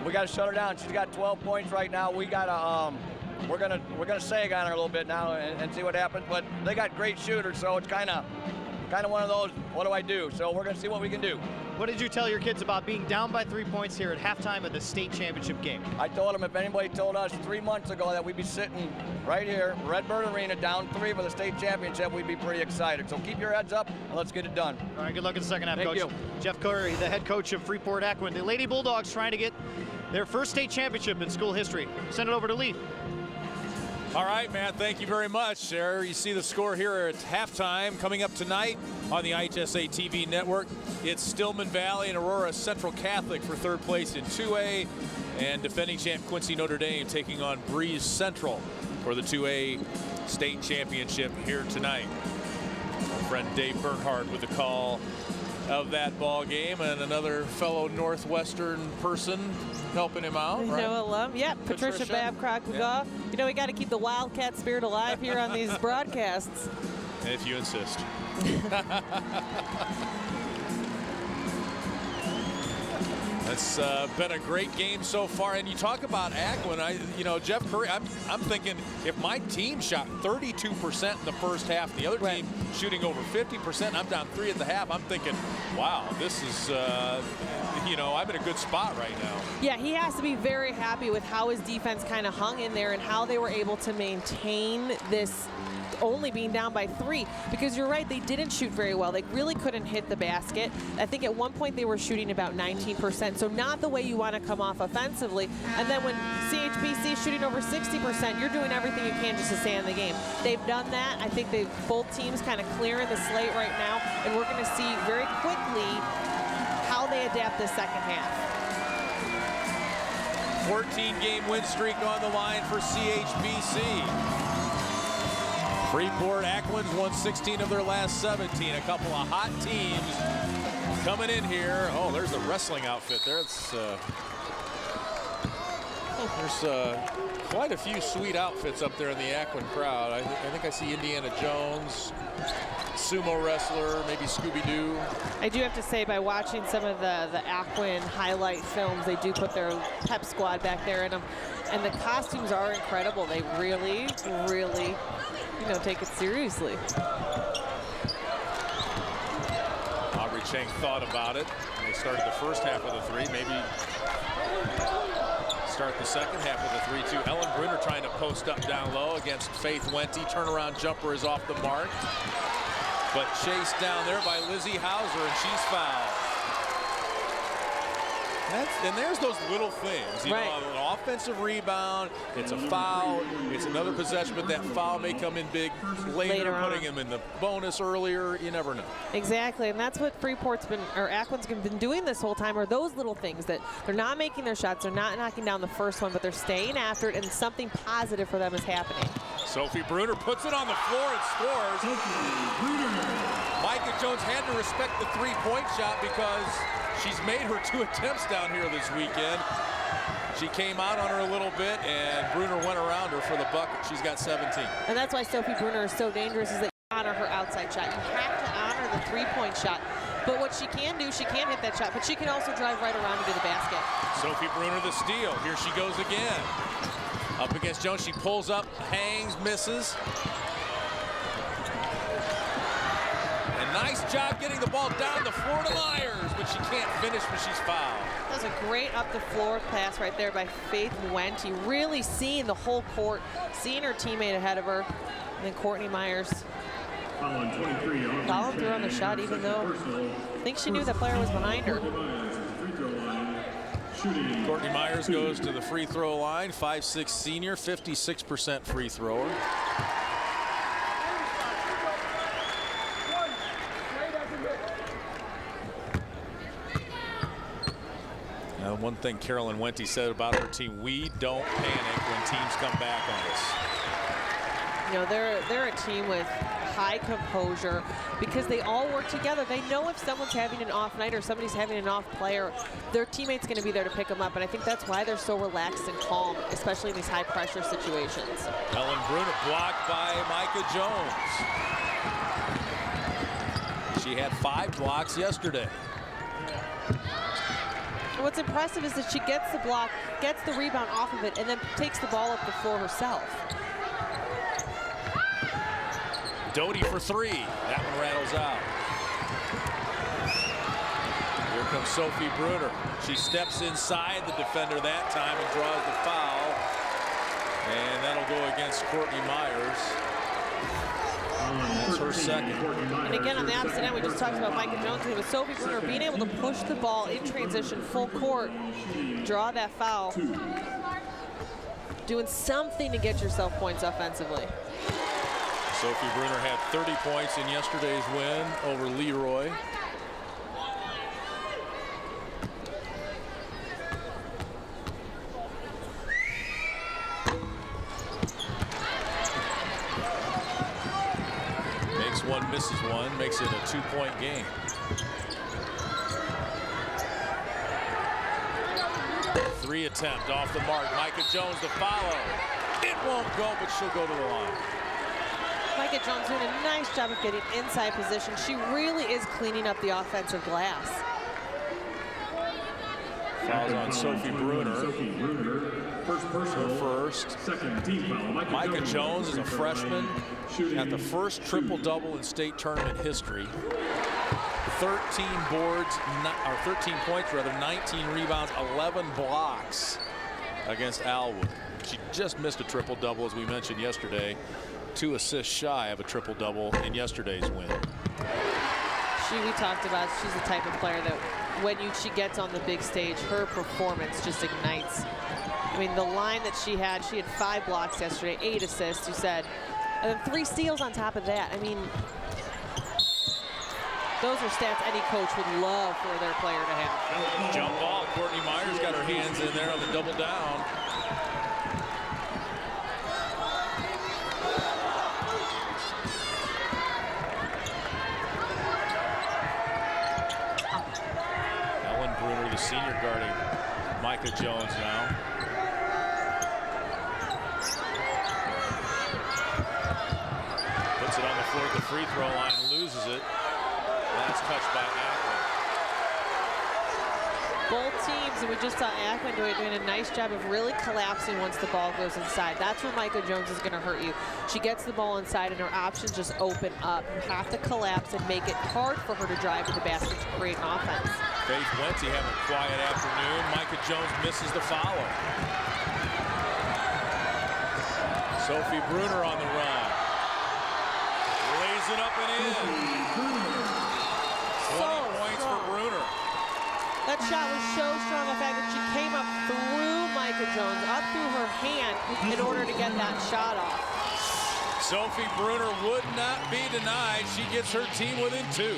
We got to shut her down. She's got 12 points right now. We got to. We're gonna sag on her a little bit now and see what happens. But they got great shooters, so it's kind of one of those. What do I do? So we're gonna see what we can do. What did you tell your kids about being down by 3 points here at halftime of the state championship game? I told them if anybody told us 3 months ago that we'd be sitting right here, Redbird Arena, down 3 for the state championship, we'd be pretty excited. So keep your heads up and let's get it done. All right, good luck in the second half, Thank Coach. you. Jeff Curry, the head coach of Freeport Aquin. The Lady Bulldogs trying to get their first state championship in school history. Send it over to Lee. All right, Matt, thank you very much. There you see the score here at halftime. Coming up tonight on the IHSA TV network, it's Stillman Valley and Aurora Central Catholic for third place in 2A, and defending champ Quincy Notre Dame taking on Breeze Central for the 2A state championship here tonight. Our friend Dave Bernhardt with the call of that ball game, and another fellow Northwestern person helping him out, right? No alum. Yeah, Patricia Babcock. Yeah. You know, we got to keep the Wildcat spirit alive here on these broadcasts. If you insist. It's been a great game so far, and you talk about Aquin. Jeff Curry. I'm thinking if my team shot 32% in the first half, the other team shooting over 50%. I'm down 3 at the half. I'm thinking, wow, this is, I'm in a good spot right now. Yeah, he has to be very happy with how his defense kind of hung in there and how they were able to maintain this, only being down by 3, because you're right, they didn't shoot very well. They really couldn't hit the basket. I think at one point they were shooting about 19%, so not the way you want to come off offensively. And then when CHBC is shooting over 60%, you're doing everything you can just to stay in the game. They've done that. I think both teams kind of clearing the slate right now, and we're going to see very quickly how they adapt this second half. 14-game win streak on the line for CHBC. Freeport Aquin's won 16 of their last 17. A couple of hot teams coming in here. Oh, there's the wrestling outfit there. There's quite a few sweet outfits up there in the Aquin crowd. I think I see Indiana Jones, sumo wrestler, maybe Scooby-Doo. I do have to say, by watching some of the Aquin highlight films, they do put their pep squad back there in them. And the costumes are incredible. They really, really, take it seriously. Aubrey Chang thought about it. They started the first half of the 3. Maybe start the second half of the 3 too. Ellen Bruner trying to post up down low against Faith Wente. Turnaround jumper is off the mark, but chased down there by Lizzie Hauser, and she's fouled. And there's those little things, you know, an offensive rebound, it's a foul, it's another possession, but that foul may come in big later putting him in the bonus earlier. You never know. Exactly, and that's what Aquin's been doing this whole time, are those little things that they're not making their shots, they're not knocking down the first one, but they're staying after it, and something positive for them is happening. Sophie Bruner puts it on the floor and scores. Micah Jones had to respect the three-point shot because she's made her 2 attempts down here this weekend. She came out on her a little bit, and Bruner went around her for the bucket. She's got 17. And that's why Sophie Bruner is so dangerous, is that you honor her outside shot. You have to honor the three-point shot. But what she can do, she can hit that shot, but she can also drive right around into the basket. Sophie Bruner the steal. Here she goes again. Up against Jones, she pulls up, hangs, misses. Nice job getting the ball down the floor to Myers, but she can't finish when she's fouled. That was a great up-the-floor pass right there by Faith Wente, really seeing the whole court, seeing her teammate ahead of her, and then Courtney Myers followed through on the shot, even though I think she knew the player was behind her. Shooting. Courtney Myers goes to the free throw line. 5'6" senior, 56% free thrower. Now, one thing Carolyn Wente said about her team: we don't panic when teams come back on us. You know, they're a team with high composure because they all work together. They know if someone's having an off night or somebody's having an off player, their teammate's going to be there to pick them up. And I think that's why they're so relaxed and calm, especially in these high pressure situations. Ellen Bruner blocked by Micah Jones. She had 5 blocks yesterday. And what's impressive is that she gets the block, gets the rebound off of it, and then takes the ball up the floor herself. Doty for 3. That one rattles out. Here comes Sophie Bruner. She steps inside the defender that time and draws the foul. And that'll go against Courtney Myers. That's her second. And again, on the opposite end, we just talked about Micah Jones with Sophie Bruner being able to push the ball in transition, full court, draw that foul. Doing something to get yourself points offensively. Sophie Bruner had 30 points in yesterday's win over Leroy. Makes one, misses one, makes it a 2-point game. Three attempt off the mark. Micah Jones to follow. It won't go, but she'll go to the line. Micah Jones doing a nice job of getting inside position. She really is cleaning up the offensive glass. Fouls on Sophie Bruner. Her first. Second team foul. Micah Jones is a freshman at the first triple-double in state tournament history. 13 boards, or 13 points rather, 19 rebounds, 11 blocks against Alwood. She just missed a triple-double, as we mentioned yesterday. 2 assists shy of a triple-double in yesterday's win. We talked about, she's the type of player that when she gets on the big stage, her performance just ignites. I mean, the line that she had 5 blocks yesterday, 8 assists, you said, and then 3 steals on top of that. I mean, those are stats any coach would love for their player to have. Jump ball. Courtney Myers got her hands in there on the double down. The senior guarding Micah Jones now. Puts it on the floor at the free throw line, loses it. Last touch by Aquin. Both teams, and we just saw Aquin doing a nice job of really collapsing once the ball goes inside. That's where Micah Jones is going to hurt you. She gets the ball inside and her options just open up. You have to collapse and make it hard for her to drive to the basket to create an offense. Faith Wente having a quiet afternoon. Micah Jones misses the foul. Sophie Bruner on the run. Lays it up and in. 20 points for Bruner. That shot was so strong, the fact that she came up through Micah Jones, up through her hand in order to get that shot off. Sophie Bruner would not be denied. She gets her team within 2.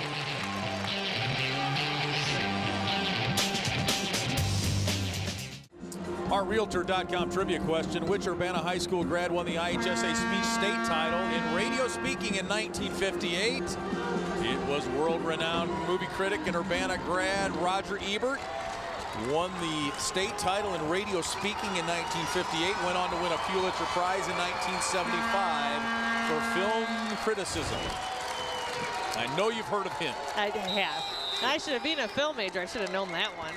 Our Realtor.com trivia question: which Urbana High School grad won the IHSA Speech State title in radio speaking in 1958? It was world-renowned movie critic and Urbana grad Roger Ebert. Won the state title in radio speaking in 1958. Went on to win a Pulitzer Prize in 1975 for film criticism. I know you've heard of him. I have. I should have been a film major. I should have known that one.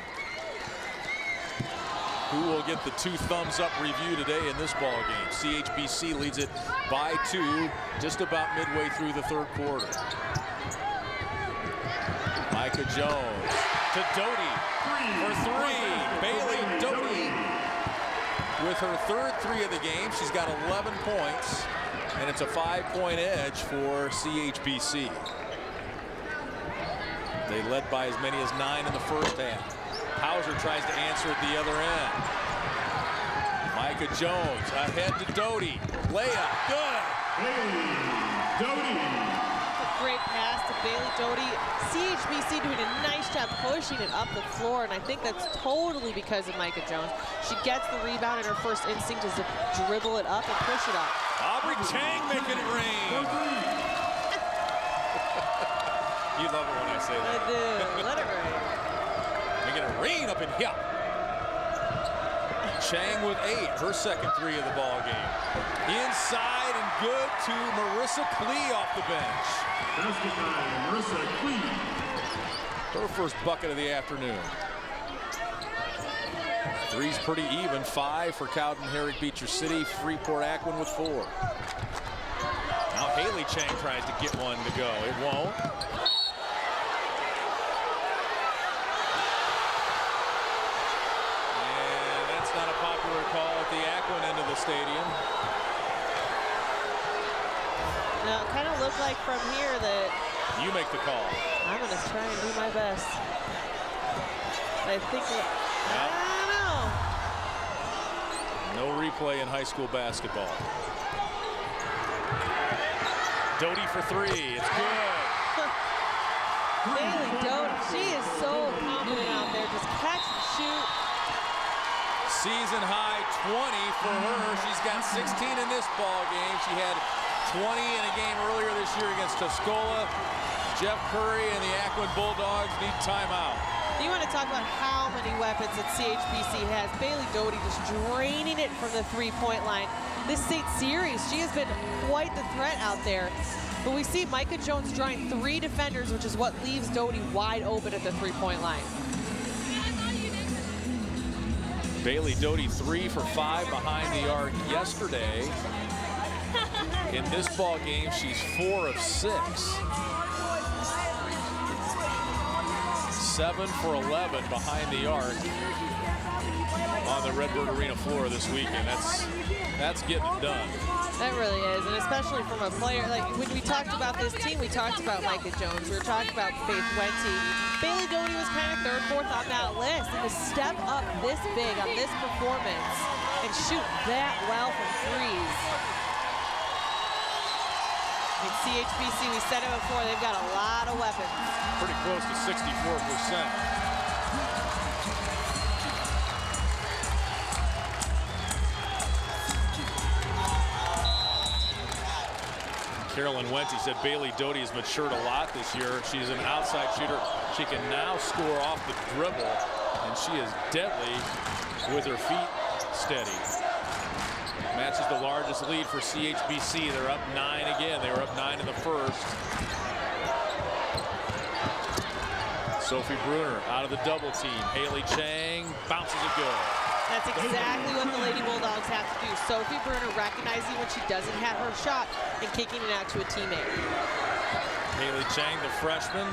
Who will get the 2 thumbs up review today in this ball game? CHBC leads it by 2, just about midway through the 3rd quarter. Micah Jones to Doty for 3. Bailey Doty with her 3rd 3 of the game. She's got 11 points, and it's a 5-point edge for CHBC. They led by as many as 9 in the first half. Hauser tries to answer at the other end. Micah Jones ahead to Doty. Layup, good. Bailey Doty. Great pass to Bailey Doty. CHBC doing a nice job pushing it up the floor, and I think that's totally because of Micah Jones. She gets the rebound, and her first instinct is to dribble it up and push it up. Aubrey Chang making it rain. You love it when I say that. I do. Let it rain. Making it rain up in here. Chang with 8, her second 3 of the ball game. Inside and good to Marissa Klee off the bench. Basket by Marissa Klee. Her first bucket of the afternoon. Three's pretty even. 5 for Cowden-Herrick-Beecher City. Freeport Aquin with 4. Now Haley Chang tries to get one to go. It won't. And that's not a popular call at the Aquin end of the stadium. Now, it kind of looked like from here that You make the call. I'm going to try and do my best. I think that, I don't know. No replay in high school basketball. Doty for 3. It's good. Bailey Doty, she is so confident out there. Just catch and shoot. Season high 20 for her. She's got 16 in this ball game. She had 20 in a game earlier this year against Tuscola. Jeff Curry and the Aquin Bulldogs need timeout. You want to talk about how many weapons that CHBC has. Bailey Doty just draining it from the three-point line. This state series, she has been quite the threat out there. But we see Micah Jones drawing 3 defenders, which is what leaves Doty wide open at the three-point line. Bailey Doty 3 for 5 behind the arc yesterday. In this ball game, she's 4 of 6. 7 for 11 behind the arc on the Redbird Arena floor this weekend. That's getting it done. That really is, and especially from a player, like when we talked about this team, we talked about Micah Jones, we were talking about Faith Wente. Bailey Doty was kind of 3rd, 4th on that list, and to step up this big on this performance and shoot that well from threes. In CHBC, we said it before, they've got a lot of weapons. Pretty close to 64%. Carolyn Wente said Bailey Doty has matured a lot this year. She's an outside shooter. She can now score off the dribble, and she is deadly with her feet steady. Matches the largest lead for CHBC. They're up 9 again. They were up 9 in the first. Sophie Bruner out of the double team. Haley Chang bounces it good. That's exactly what the Lady Bulldogs have to do. Sophie Bruner recognizing when she doesn't have her shot and kicking it out to a teammate. Haley Chang, the freshman,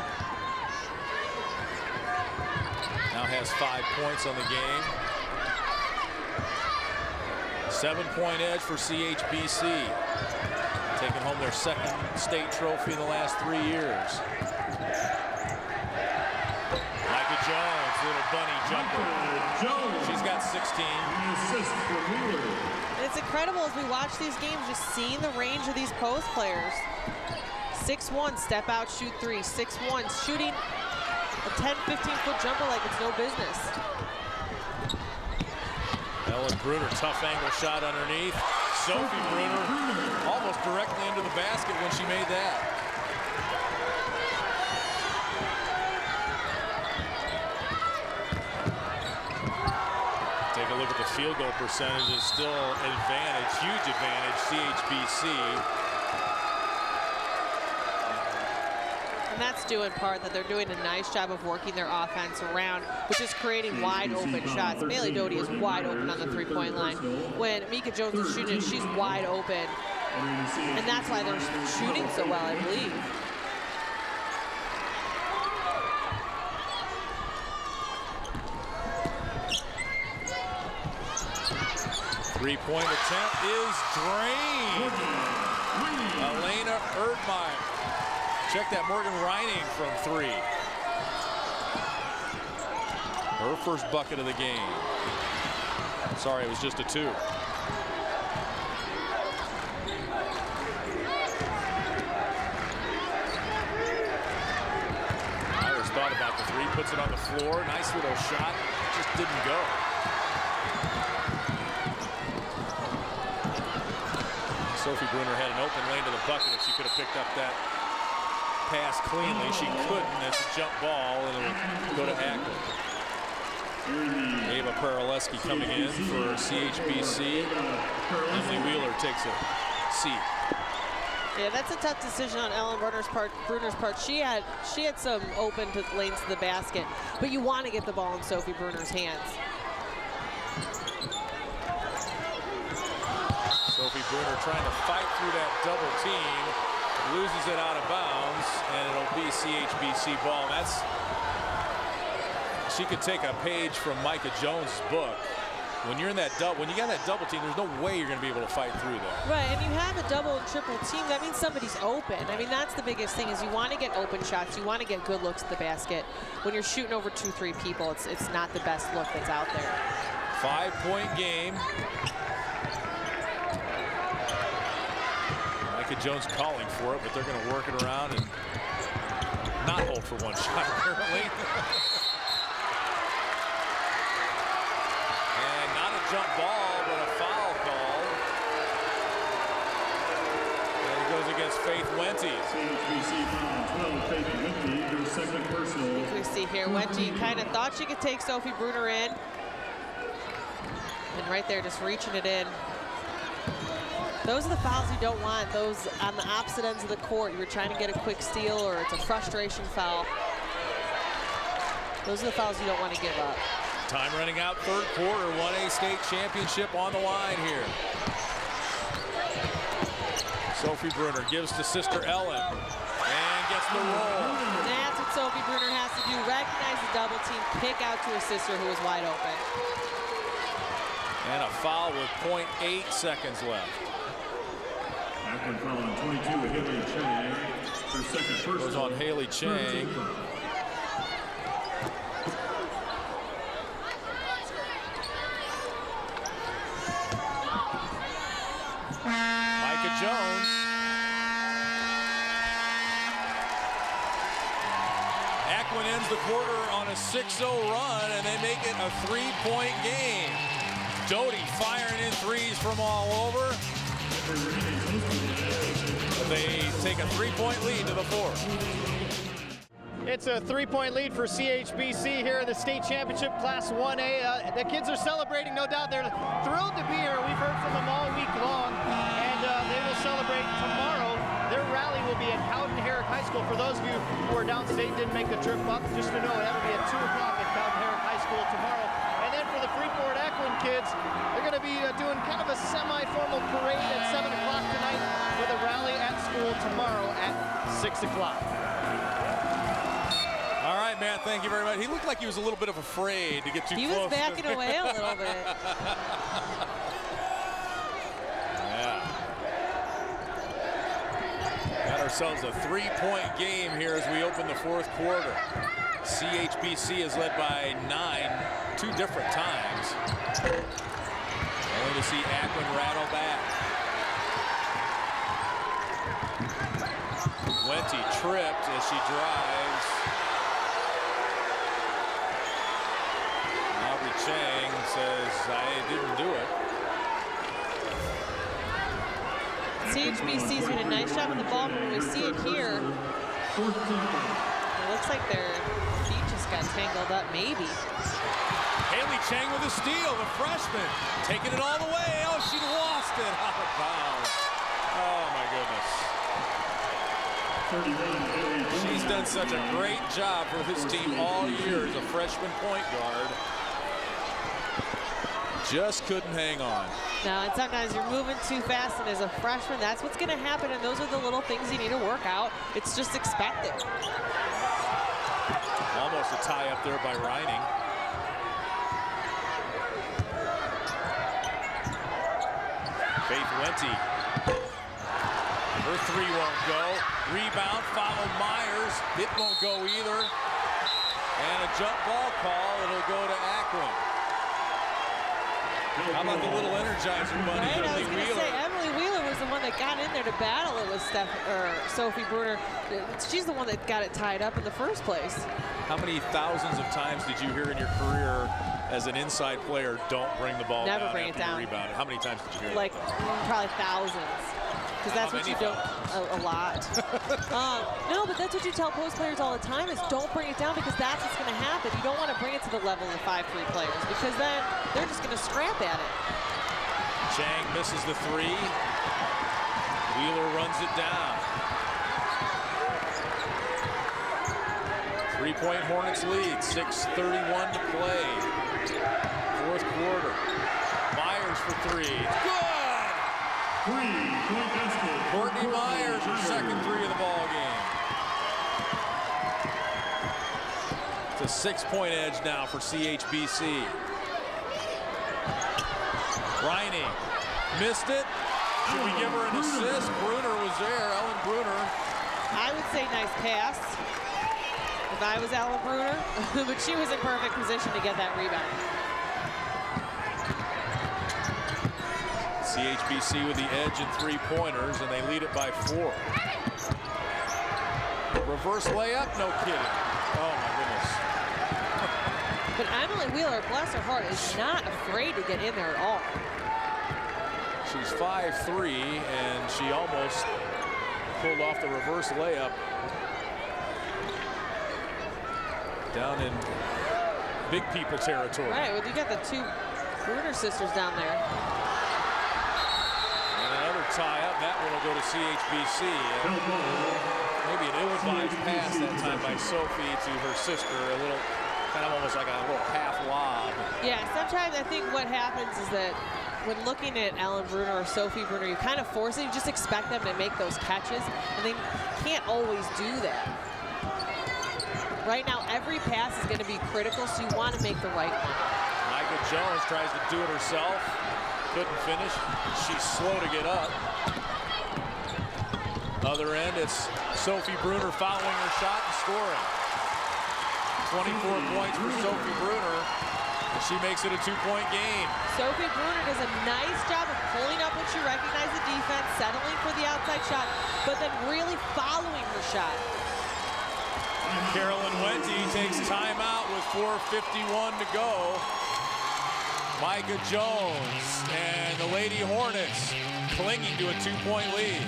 now has 5 points on the game. 7-point edge for CHBC. Taking home their 2nd state trophy in the last 3 years. Micah Jones, little bunny jumper. She's got 16. It's incredible as we watch these games, just seeing the range of these post players. 6'1", step out, shoot 3. 6'1", shooting a 10, 15-foot jumper like it's no business. Ellen Bruner, tough angle shot underneath. Sophie Bruner almost directly into the basket when she made that. Take a look at the field goal percentage. It's still an advantage, huge advantage, CHBC. And that's due in part that they're doing a nice job of working their offense around, which is creating wide open shots. Bailey Doty is wide open on the three-point line. When Micah Jones is shooting, she's wide open. And that's why they're shooting so well, I believe. Three-point attempt is drained. Elena Erdmeyer. Check that, Morgan Reining from 3. Her first bucket of the game. Sorry, it was just a 2. Myers thought about the 3, puts it on the floor. Nice little shot, just didn't go. Sophie Bruner had an open lane to the bucket if she could have picked up that pass cleanly. She couldn't. It's a jump ball, and it'll go to Aquin. Ava Paraleski coming in for CHBC. Emily Wheeler takes a seat. Yeah, that's a tough decision on Ellen Bruner's part. She had some open lanes to the basket, but you want to get the ball in Sophie Bruner's hands. Sophie Bruner trying to fight through that double team, loses it out of bounds, and it'll be CHBC ball. She could take a page from Micah Jones' book. When you're in that when you got that double team, there's no way you're going to be able to fight through that. Right, and you have a double and triple team. That means somebody's open. I mean, that's the biggest thing is you want to get open shots. You want to get good looks at the basket. When you're shooting over 2-3 people, it's not the best look that's out there. 5-point game. Micah Jones calling for it, but they're going to work it around and not hold for one shot, apparently. And not a jump ball, but a foul call. And it goes against Faith Wente. CHBC foul 12, Faith Wente, her second personal. We see here, Wente kind of thought she could take Sophie Bruner in. And right there, just reaching it in. Those are the fouls you don't want. Those on the opposite ends of the court. You're trying to get a quick steal or it's a frustration foul. Those are the fouls you don't want to give up. Time running out, third quarter, 1A state championship on the line here. Sophie Bruner gives to sister Ellen and gets the roll. That's what Sophie Bruner has to do. Recognize the double team, pick out to her sister who is wide open. And a foul with 0.8 seconds left. Aquin foul on 22 with Haley Chang. Her second personal. Goes on Haley Chang. Micah Jones. Aquin ends the quarter on a 6-0 run, and they make it a 3-point game. Doty firing in threes from all over. They take a 3-point lead to the fourth. It's a 3-point lead for CHBC here in the state championship Class 1A. The kids are celebrating, no doubt. They're thrilled to be here. We've heard from them all week long, and they will celebrate tomorrow. Their rally will be at Cowden-Herrick High School. For those of you who are downstate and didn't make the trip up, just to know that will be at 2 o'clock at Cowden-Herrick High School tomorrow. And then for the Freeport Aquin kids, they're going to be doing kind of a semi-formal parade at 7 o'clock tonight with a rally at school tomorrow at 6 o'clock. All right, Matt, thank you very much. He looked like he was a little bit of afraid to get too close. He was backing away a little bit. Yeah. Got ourselves a 3-point game here as we open the fourth quarter. CHBC is led by 9, 2 different times. Only to see Aquin rattle back. Wente tripped as she drives. Aubrey Chang says, I didn't do it. CHBC's doing a nice job with the ball, but when we see it here, it looks like their feet just got tangled up, maybe. Haley Chang with a steal, the freshman, taking it all the way. Oh, she lost it out of bounds. Oh, my goodness. She's done such a great job for this team all year as a freshman point guard. Just couldn't hang on. No, and sometimes you're moving too fast, and as a freshman, that's what's going to happen, and those are the little things you need to work out. It's just expected. Almost a tie up there by Reining. Faith Wente. Her 3 won't go. Rebound, follow Myers. It won't go either. And a jump ball call. It'll go to Aquin. How about the little Energizer bunny, Right, I was Emily going to Wheeler? say, Emily Wheeler was the one that got in there to battle it with Sophie Bruner. She's the one that got it tied up in the first place. How many thousands of times did you hear in your career as an inside player, don't bring the ball Never down bring it after you down. rebound? How many times did you hear Like probably thousands. Because that's How what you many don't, a lot. No, but that's what you tell post players all the time is don't bring it down because that's what's going to happen. You don't want to bring it to the level of the 5-3 players because then they're just going to scrap at it. Chang misses the three. Wheeler runs it down. 3-point Hornets lead, 6:31 to play. Fourth quarter. Myers for three. Good! Courtney Myers, her second three of the ball game. It's a 6-point edge now for CHBC. Riney missed it. Should we give her an assist? Bruner was there, Ellen Bruner. I would say nice pass if I was Ellen Bruner, but she was in perfect position to get that rebound. CHBC with the edge and 3-pointers, and they lead it by 4. Reverse layup, no kidding. Oh my goodness. But Emily Wheeler, bless her heart, is not afraid to get in there at all. She's 5'3", and she almost pulled off the reverse layup down in big people territory. Right, well, you got the two Bruner sisters down there. Tie up, that one will go to CHBC. Maybe an ill-advised pass that time by Sophie to her sister, a little, kind of almost like a little half lob. Yeah, sometimes I think what happens is that when looking at Ellen Bruner or Sophie Bruner, you kind of force it, you just expect them to make those catches, and they can't always do that. Right now, every pass is going to be critical, so you want to make the right one. Micah Jones tries to do it herself. Couldn't finish. She's slow to get up. Other end, it's Sophie Bruner following her shot and scoring. 24 points for Sophie Bruner, and she makes it a 2-point game. Sophie Bruner does a nice job of pulling up when she recognizes the defense, settling for the outside shot, but then really following her shot. Carolyn Wente takes timeout with 4:51 to go. Micah Jones and the Lady Hornets clinging to a 2-point lead.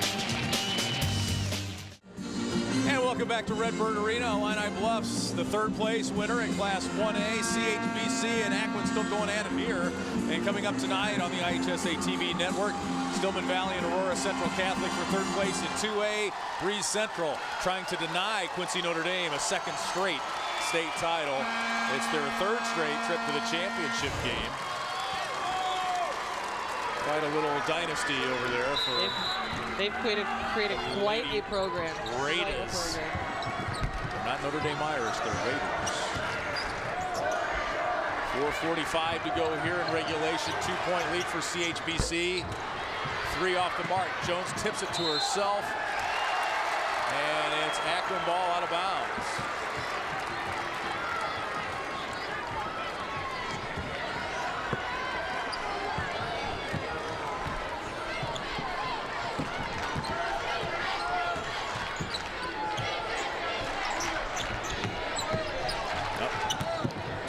And welcome back to Redbird Arena, Illini Bluffs, the third place winner in Class 1A, CHBC and Aquin still going at it here. And coming up tonight on the IHSA TV network, Stillman Valley and Aurora Central Catholic for third place in 2A. Breeze Central trying to deny Quincy Notre Dame a second straight state title. It's their third straight trip to the championship game. Quite a little dynasty over there for they've created quite a program. Raiders. Not Notre Dame Irish, they're Raiders. 4:45 to go here in regulation. 2-point lead for CHBC. 3 off the mark. Jones tips it to herself. And it's Aquin ball out of bounds.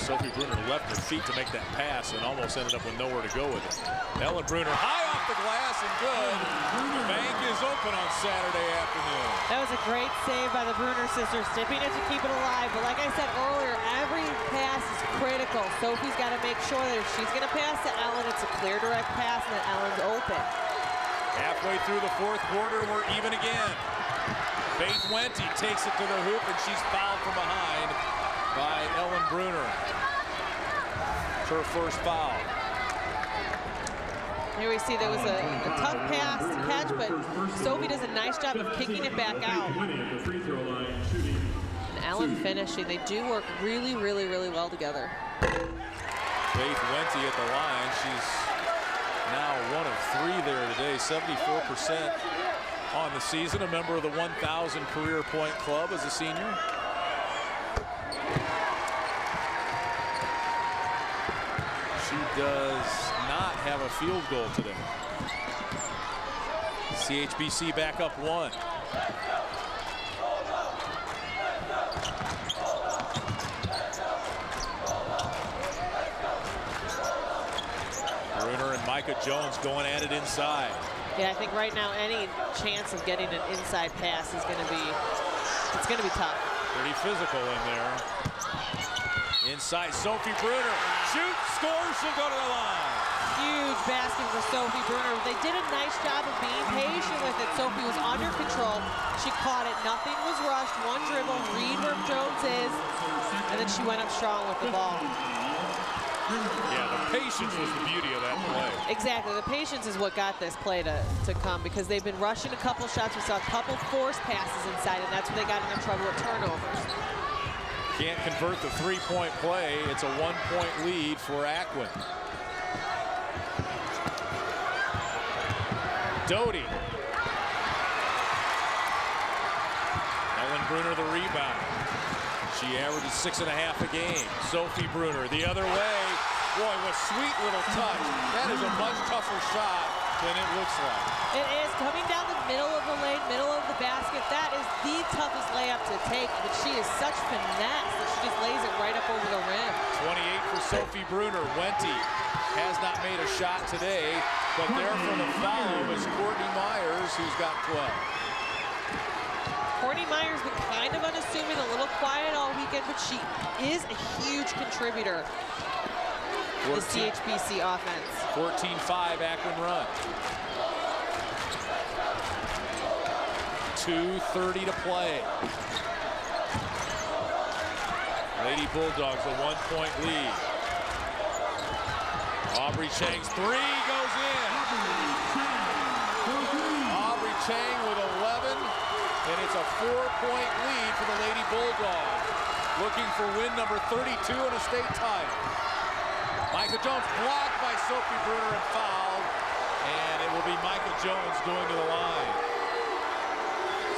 Sophie Bruner left her feet to make that pass and almost ended up with nowhere to go with it. Ellen Bruner high off the glass and good. The bank is open on Saturday afternoon. That was a great save by the Bruner sisters, tipping it to keep it alive. But like I said earlier, every pass is critical. Sophie's got to make sure that if she's going to pass to Ellen, it's a clear direct pass and that Ellen's open. Halfway through the fourth quarter, we're even again. Faith Wente takes it to the hoop and she's fouled from behind by Ellen Bruner. Her first foul. Here we see there was a tough pass to catch, but Sophie does a nice job of kicking it back out. And Ellen finishing. They do work really, really, really well together. Faith Wente at the line. She's now 1 of 3 there today, 74% on the season, a member of the 1,000 career point club as a senior. does not have a field goal today. CHBC back up 1. Bruner and Micah Jones going at it inside. Yeah, I think right now any chance of getting an inside pass is going to be, it's going to be tough. Pretty physical in there. Inside, Sophie Bruner. Shoot, score, she'll go to the line. Huge basket for Sophie Bruner. They did a nice job of being patient with it. Sophie was under control. She caught it. Nothing was rushed. One dribble, read where Jones is, and then she went up strong with the ball. Yeah, the patience was the beauty of that play. Exactly. The patience is what got this play to come, because they've been rushing a couple shots. We saw a couple forced passes inside, and that's where they got in their trouble with turnovers. Can't convert the three-point play. It's a 1-point lead for Aquin. Doty. Ellen Bruner the rebound. She averages 6.5 a game. Sophie Bruner the other way. Boy, what sweet little touch. That is a much tougher shot than it looks like. It is coming down the middle of the lane, middle of the basket. That is the toughest layup to take, but she is such finesse that she just lays it right up over the rim. 28 for Sophie Bruner. Wente has not made a shot today, but there for the foul is Courtney Myers, who's got 12. Courtney Myers been kind of unassuming, a little quiet all weekend, but she is a huge contributor to the CHBC offense. 14-5 Aquin run. 2:30 to play. Lady Bulldogs a 1-point lead. Aubrey Chang's three goes in. Aubrey Chang with 11, and it's a 4-point lead for the Lady Bulldogs. Looking for win number 32 in a state title. Micah Jones blocked by Sophie Bruner and fouled, and it will be Micah Jones going to the line.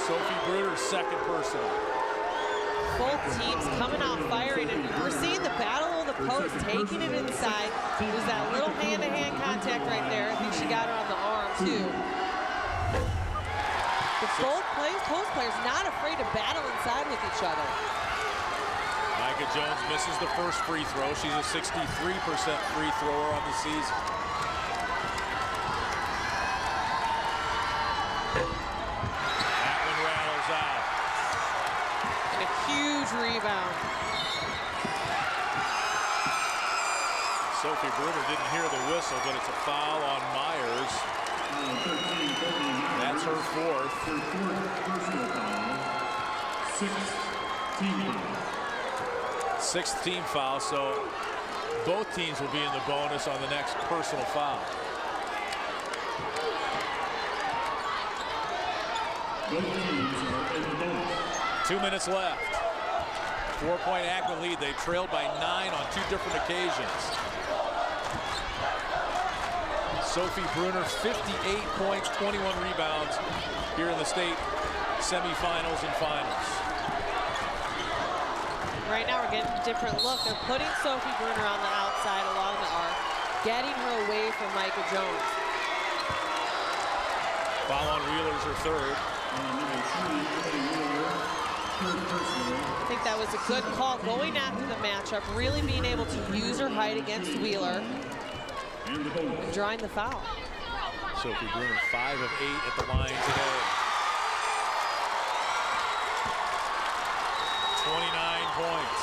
Sophie Bruner's second personal. Both teams coming out firing, and we're seeing the battle of the post, taking it inside. There's that little hand-to-hand contact right there. I think she got her on the arm, too. But both post players not afraid to battle inside with each other. Micah Jones misses the first free throw. She's a 63% free thrower on the season. Aquin rattles out. And a huge rebound. Sophie Bruner didn't hear the whistle, but it's a foul on Myers. That's her fourth. Sixth team foul, so both teams will be in the bonus on the next personal foul. Both teams are in the bonus. 2 minutes left. 4-point Aquin lead. They trailed by 9 on 2 different occasions. Sophie Bruner, 58 points, 21 rebounds here in the state semifinals and finals. Right now we're getting a different look. They're putting Sophie Bruner on the outside along the arc, getting her away from Micah Jones. Foul on Wheeler's her third. I think that was a good call going after the matchup, really being able to use her height against Wheeler, and drawing the foul. Sophie Bruner 5 of 8 at the line today. 29 points.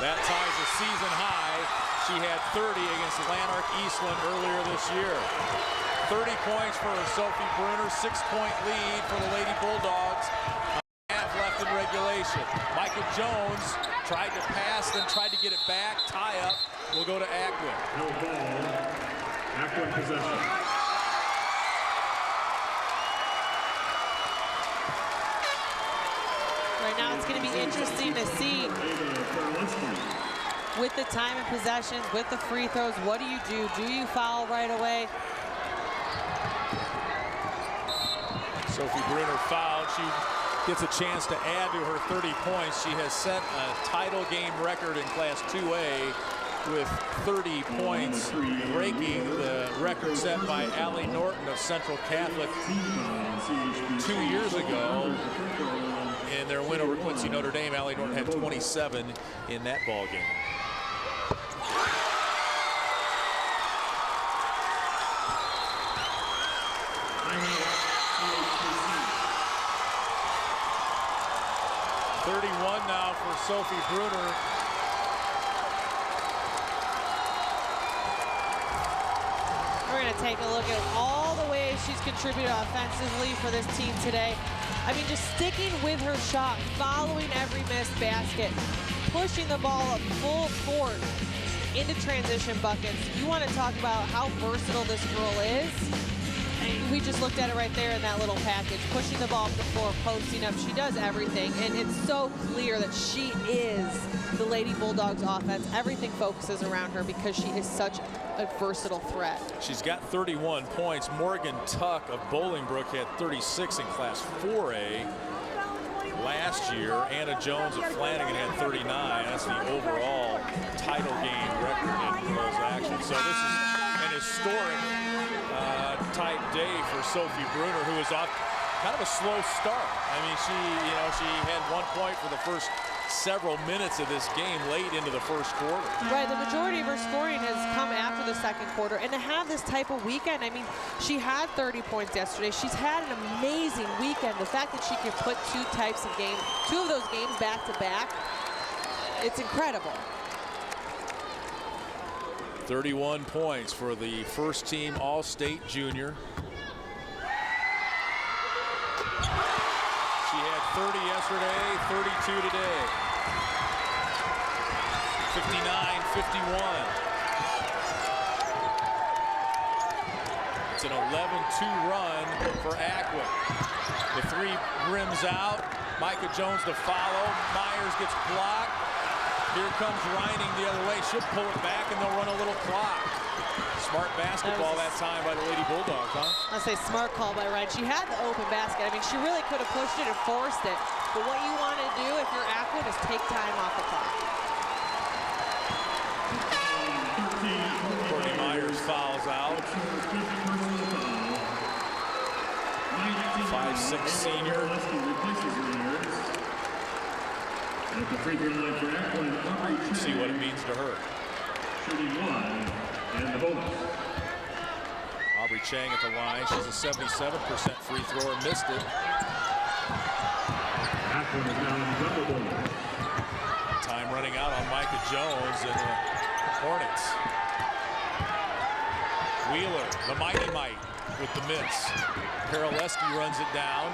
That ties a season high. She had 30 against Lanark Eastland earlier this year. 30 points for Sophie Bruner, 6-point lead for the Lady Bulldogs. Half left in regulation. Micah Jones tried to pass, then tried to get it back. Tie up will go to Aquin. No ball. Aquin possession. Right now it's going to be interesting to see with the time and possessions, with the free throws, what do you do? Do you foul right away? Sophie Bruner fouled. She gets a chance to add to her 30 points. She has set a title game record in Class 2A with 30 points, breaking the record set by Allie Norton of Central Catholic 2 years ago. In their win over Quincy Notre Dame, Allie Norton had 27 in that ball game. Now for Sophie Bruner. We're going to take a look at all the ways she's contributed offensively for this team today. I mean, just sticking with her shot, following every missed basket, pushing the ball up full court into transition buckets. You want to talk about how versatile this girl is? We just looked at it right there in that little package, pushing the ball up the floor, posting up. She does everything, and it's so clear that she is the Lady Bulldogs offense. Everything focuses around her because she is such a versatile threat. She's got 31 points. Morgan Tuck of Bolingbrook had 36 in Class 4A last year. Anna Jones of Flanagan had 39. That's the overall title game record in girls action. So this is an historic type day for Sophie Bruner, who is off kind of a slow start. I mean, she had 1 point for the first several minutes of this game late into the first quarter. Right, the majority of her scoring has come after the second quarter, and to have this type of weekend, I mean, she had 30 points yesterday. She's had an amazing weekend. The fact that she can put two of those games back to back, it's incredible. 31 points for the first team All-State junior. She had 30 yesterday, 32 today. 59-51. It's an 11-2 run for Aquin. The three rims out. Micah Jones to follow. Myers gets blocked. Here comes Reining the other way. She'll pull it back, and they'll run a little clock. Smart basketball that time by the Lady Bulldogs, huh? I'll say smart call by Ryan. She had the open basket. I mean, she really could have pushed it and forced it. But what you want to do if you're Aquin is take time off the clock. Courtney Myers fouls out. 5'6" senior. See what it means to her. Aubrey Chang at the line. She's a 77% free thrower. Missed it. Time running out on Micah Jones and the Hornets. Wheeler, the Mighty Mite with the miss. Karaleski runs it down.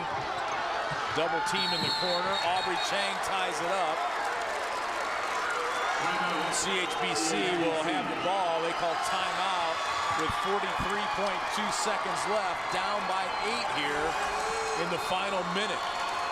Double team in the corner. Aubrey Chang ties it up. CHBC will have the ball. They call timeout with 43.2 seconds left. Down by 8 here in the final minute.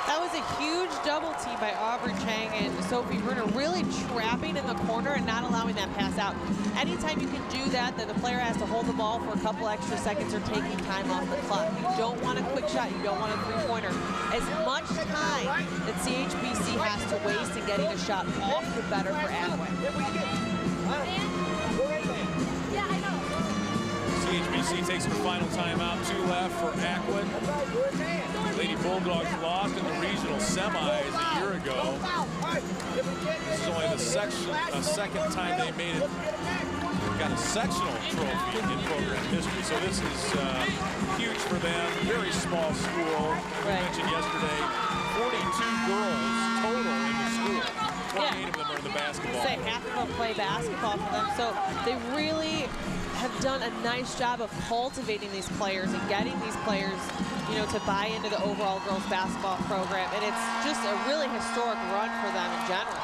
That was a huge double team by Aubrey Chang and Sophie Bruner, really trapping in the corner and not allowing that pass out. Anytime you can do that, then the player has to hold the ball for a couple extra seconds or taking time off the clock. You don't want a quick shot. You don't want a three-pointer. As much time that CHBC has to waste in getting a shot off, the better for Aquin. CHBC takes the final timeout. 2 left for Aquin. Lady Bulldogs lost in the regional semis a year ago. This is only the second time they made it. Got a sectional trophy in program history, so this is huge for them. Very small school. We mentioned yesterday, 42 girls total in the school. 28 of them are in the basketball. Say half of them play basketball for them, so they really have done a nice job of cultivating these players and getting these players, to buy into the overall girls basketball program, and it's just a really historic run for them in general.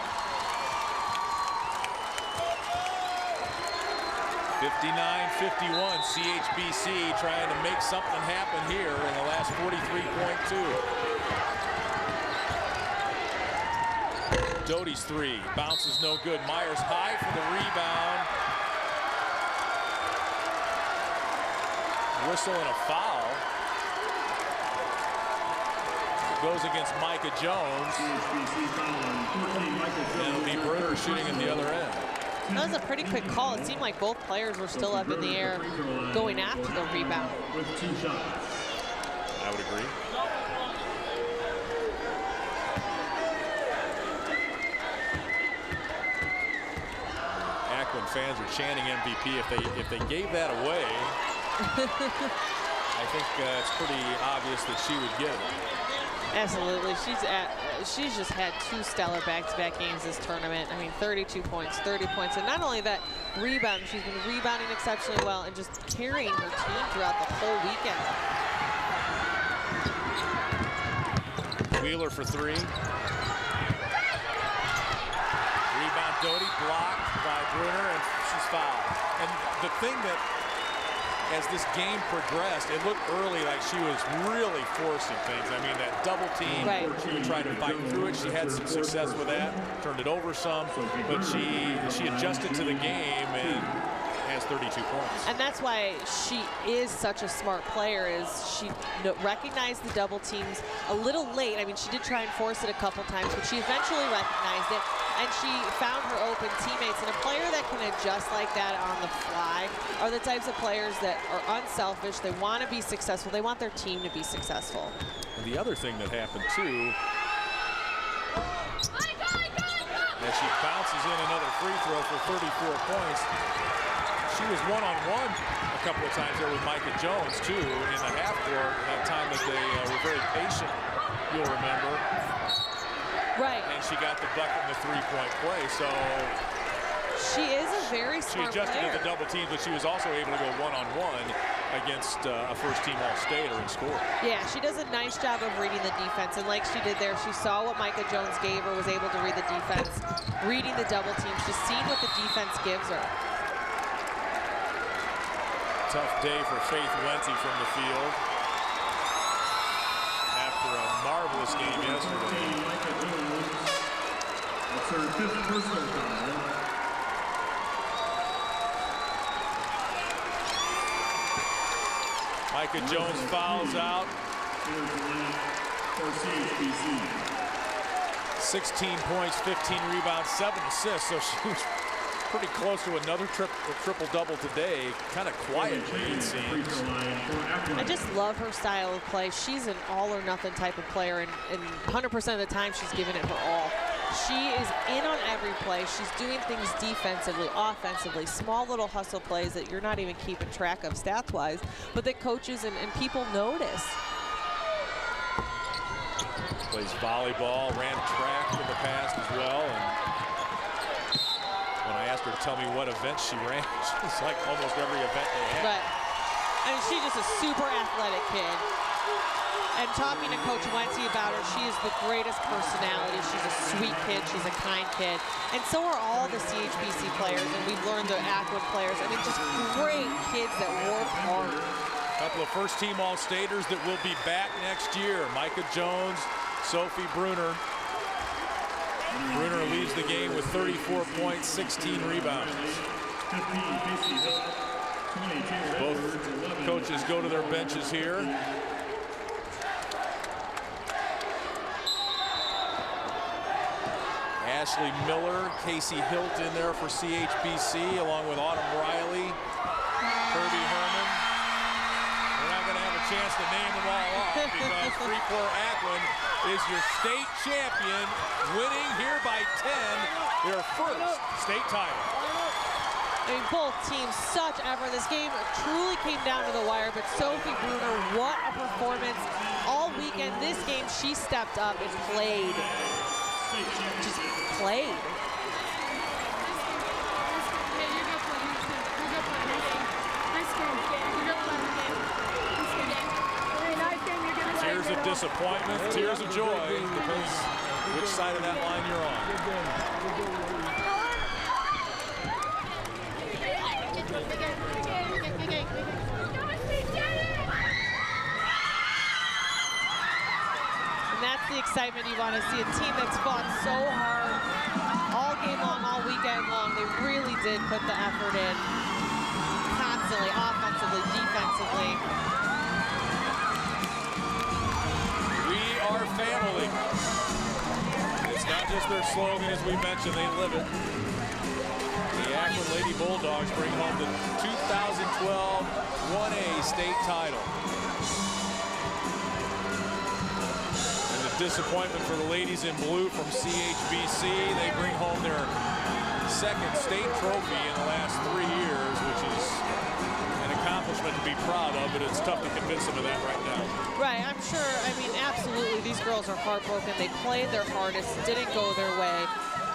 59-51, CHBC trying to make something happen here in the last 43.2. Doty's three, bounces no good. Myers high for the rebound. Whistle and a foul. goes against Micah Jones. And it'll be Bruner shooting at the other end. That was a pretty quick call. It seemed like both players were still up in the air going after the rebound. I would agree. Aquin fans are chanting MVP. If they gave that away, I think it's pretty obvious that she would get it. Absolutely. She's just had 2 stellar back-to-back games this tournament. I mean, 32 points, 30 points. And not only that, rebounding. She's been rebounding exceptionally well and just carrying her team throughout the whole weekend. Wheeler for 3. Rebound Doty, blocked by Bruner, and she's fouled. And the thing that, as this game progressed, it looked early like she was really forcing things. I mean, that double team, she would try to fight through it. She had some success with that, turned it over some, but she adjusted to the game and has 32 points. And that's why she is such a smart player, is she recognized the double teams a little late. I mean, she did try and force it a couple times, but she eventually recognized it, and she found her open teammates. And a player that can adjust like that on the fly are the types of players that are unselfish. They want to be successful. They want their team to be successful. And the other thing that happened, too, as she bounces in another free throw for 34 points, she was one-on-one a couple of times there with Micah Jones, too, in the half court. That time that they were very patient, you'll remember. Right. And she got the bucket in the three-point play, so she is a very smart player. She adjusted player to the double teams, but she was also able to go one-on-one against a first-team All-Stater and score. Yeah, she does a nice job of reading the defense, and like she did there, she saw what Micah Jones gave her, was able to read the defense, reading the double teams, just seeing what the defense gives her. Tough day for Faith Wente from the field after a marvelous game yesterday. That's her 5th personal foul. Micah Jones fouls out. 16 points, 15 rebounds, 7 assists, so she was pretty close to another triple-double today, kind of quietly, it seems. I just love her style of play. She's an all-or-nothing type of player, and 100% of the time she's giving it her all. She is in on every play. She's doing things defensively, offensively, small little hustle plays that you're not even keeping track of stats-wise, but that coaches and people notice. Plays volleyball, ran track in the past as well, and when I asked her to tell me what event she ran, it's like almost every event they had. Right. I mean, she's just a super athletic kid. And talking to Coach Wente about her, she is the greatest personality. She's a sweet kid. She's a kind kid. And so are all the CHBC players, and we've learned the Aquin players. I mean, just great kids that work hard. A couple of first-team All-Staters that will be back next year. Micah Jones, Sophie Bruner. Bruner leads the game with 34 points, 16 rebounds. Both coaches go to their benches here. Ashley Miller, Casey Hilt in there for CHBC, along with Autumn Riley, Kirby Herman. We're not going to have a chance to name them all off because Freeport Aquin is your state champion, winning here by 10, their first state title. I mean, both teams, such effort. This game truly came down to the wire, but Sophie Bruner, what a performance. All weekend, this game, she stepped up and played. Just played. Tears of disappointment, tears of joy, depends which side of that line you're on. That's the excitement you want to see. A team that's fought so hard all game long, all weekend long. They really did put the effort in constantly, offensively, defensively. We our family. It's not just their slogan, as we mentioned, they live it. The Aquin Lady Bulldogs bring home the 2012 1A state title. And the disappointment for the ladies in blue from CHBC, they bring home their second state trophy in the last 3 years, which is an accomplishment to be proud of, but it's tough to convince them of that right now. Right, I'm sure. I mean, absolutely, these girls are heartbroken. They played their hardest, didn't go their way.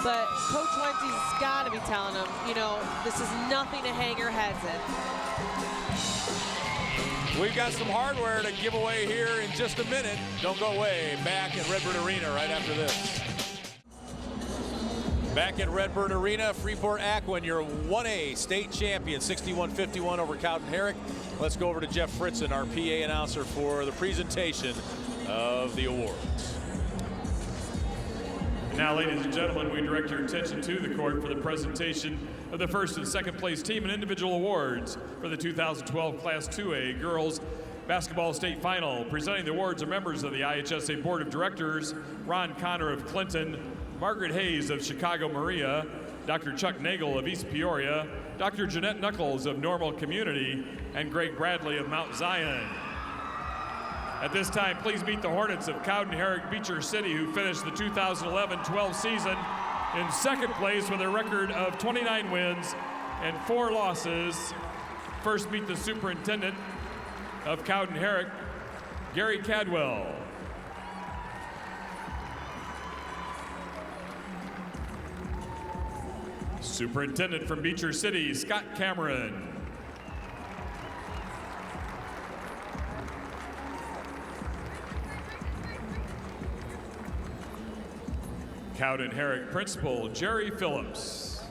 But Coach Wenty's got to be telling them, you know, this is nothing to hang your heads in. We've got some hardware to give away here in just a minute. Don't go away. Back at Redbird Arena right after this. Back at Redbird Arena, Freeport Aquin, your 1A state champion, 61-51 over Cowden-Herrick. Let's go over to Jeff Fritzen, our PA announcer, for the presentation of the awards. Now, ladies and gentlemen, we direct your attention to the court for the presentation of the first and second place team and individual awards for the 2012 Class 2A Girls Basketball State Final. Presenting the awards are members of the IHSA Board of Directors, Ron Connor of Clinton, Margaret Hayes of Chicago Maria, Dr. Chuck Nagel of East Peoria, Dr. Jeanette Knuckles of Normal Community, and Greg Bradley of Mount Zion. At this time, please meet the Hornets of Cowden-Herrick-Beecher City, who finished the 2011-12 season in second place with a record of 29 wins and 4 losses. First, meet the superintendent of Cowden-Herrick, Gary Cadwell. Superintendent from Beecher City, Scott Cameron. Cowden-Herrick Principal, Jerry Phillips.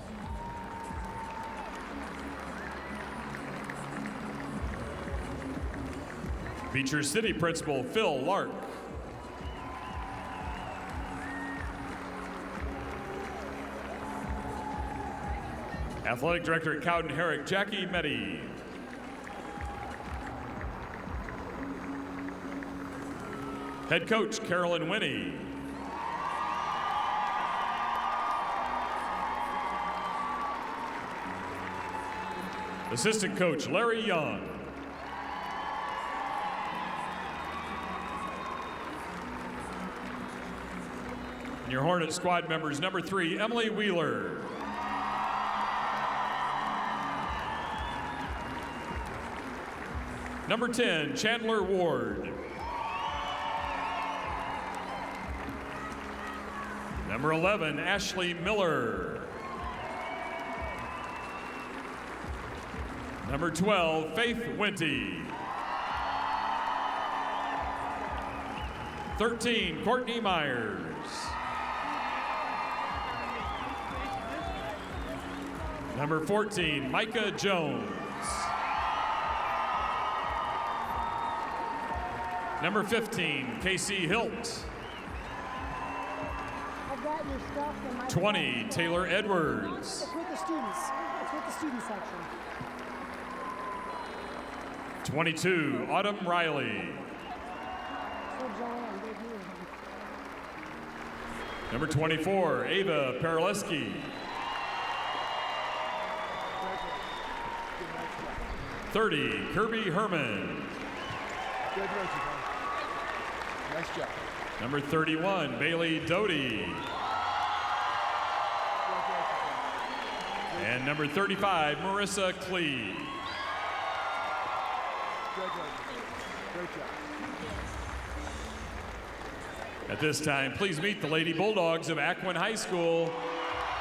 Beecher City Principal, Phil Lark. Athletic Director at Cowden-Herrick, Jackie Meddy. Head Coach, Carolyn Winnie. Assistant Coach, Larry Young. And your Hornet squad members, number 3, Emily Wheeler. Number 10, Chandler Ward. Number 11, Ashley Miller. Number 12, Faith Wenty. 13, Courtney Myers. Number 14, Micah Jones. Number 15, Casey Hilt. 20, Taylor Edwards. It's with the students. It's with the student section. 22, Autumn Riley. Number 24, Ava Paraleski. 30, Kirby Herman. Nice job. Number 31, Bailey Doty. And number 35, Marissa Klee. Great job. At this time, please meet the Lady Bulldogs of Aquin High School,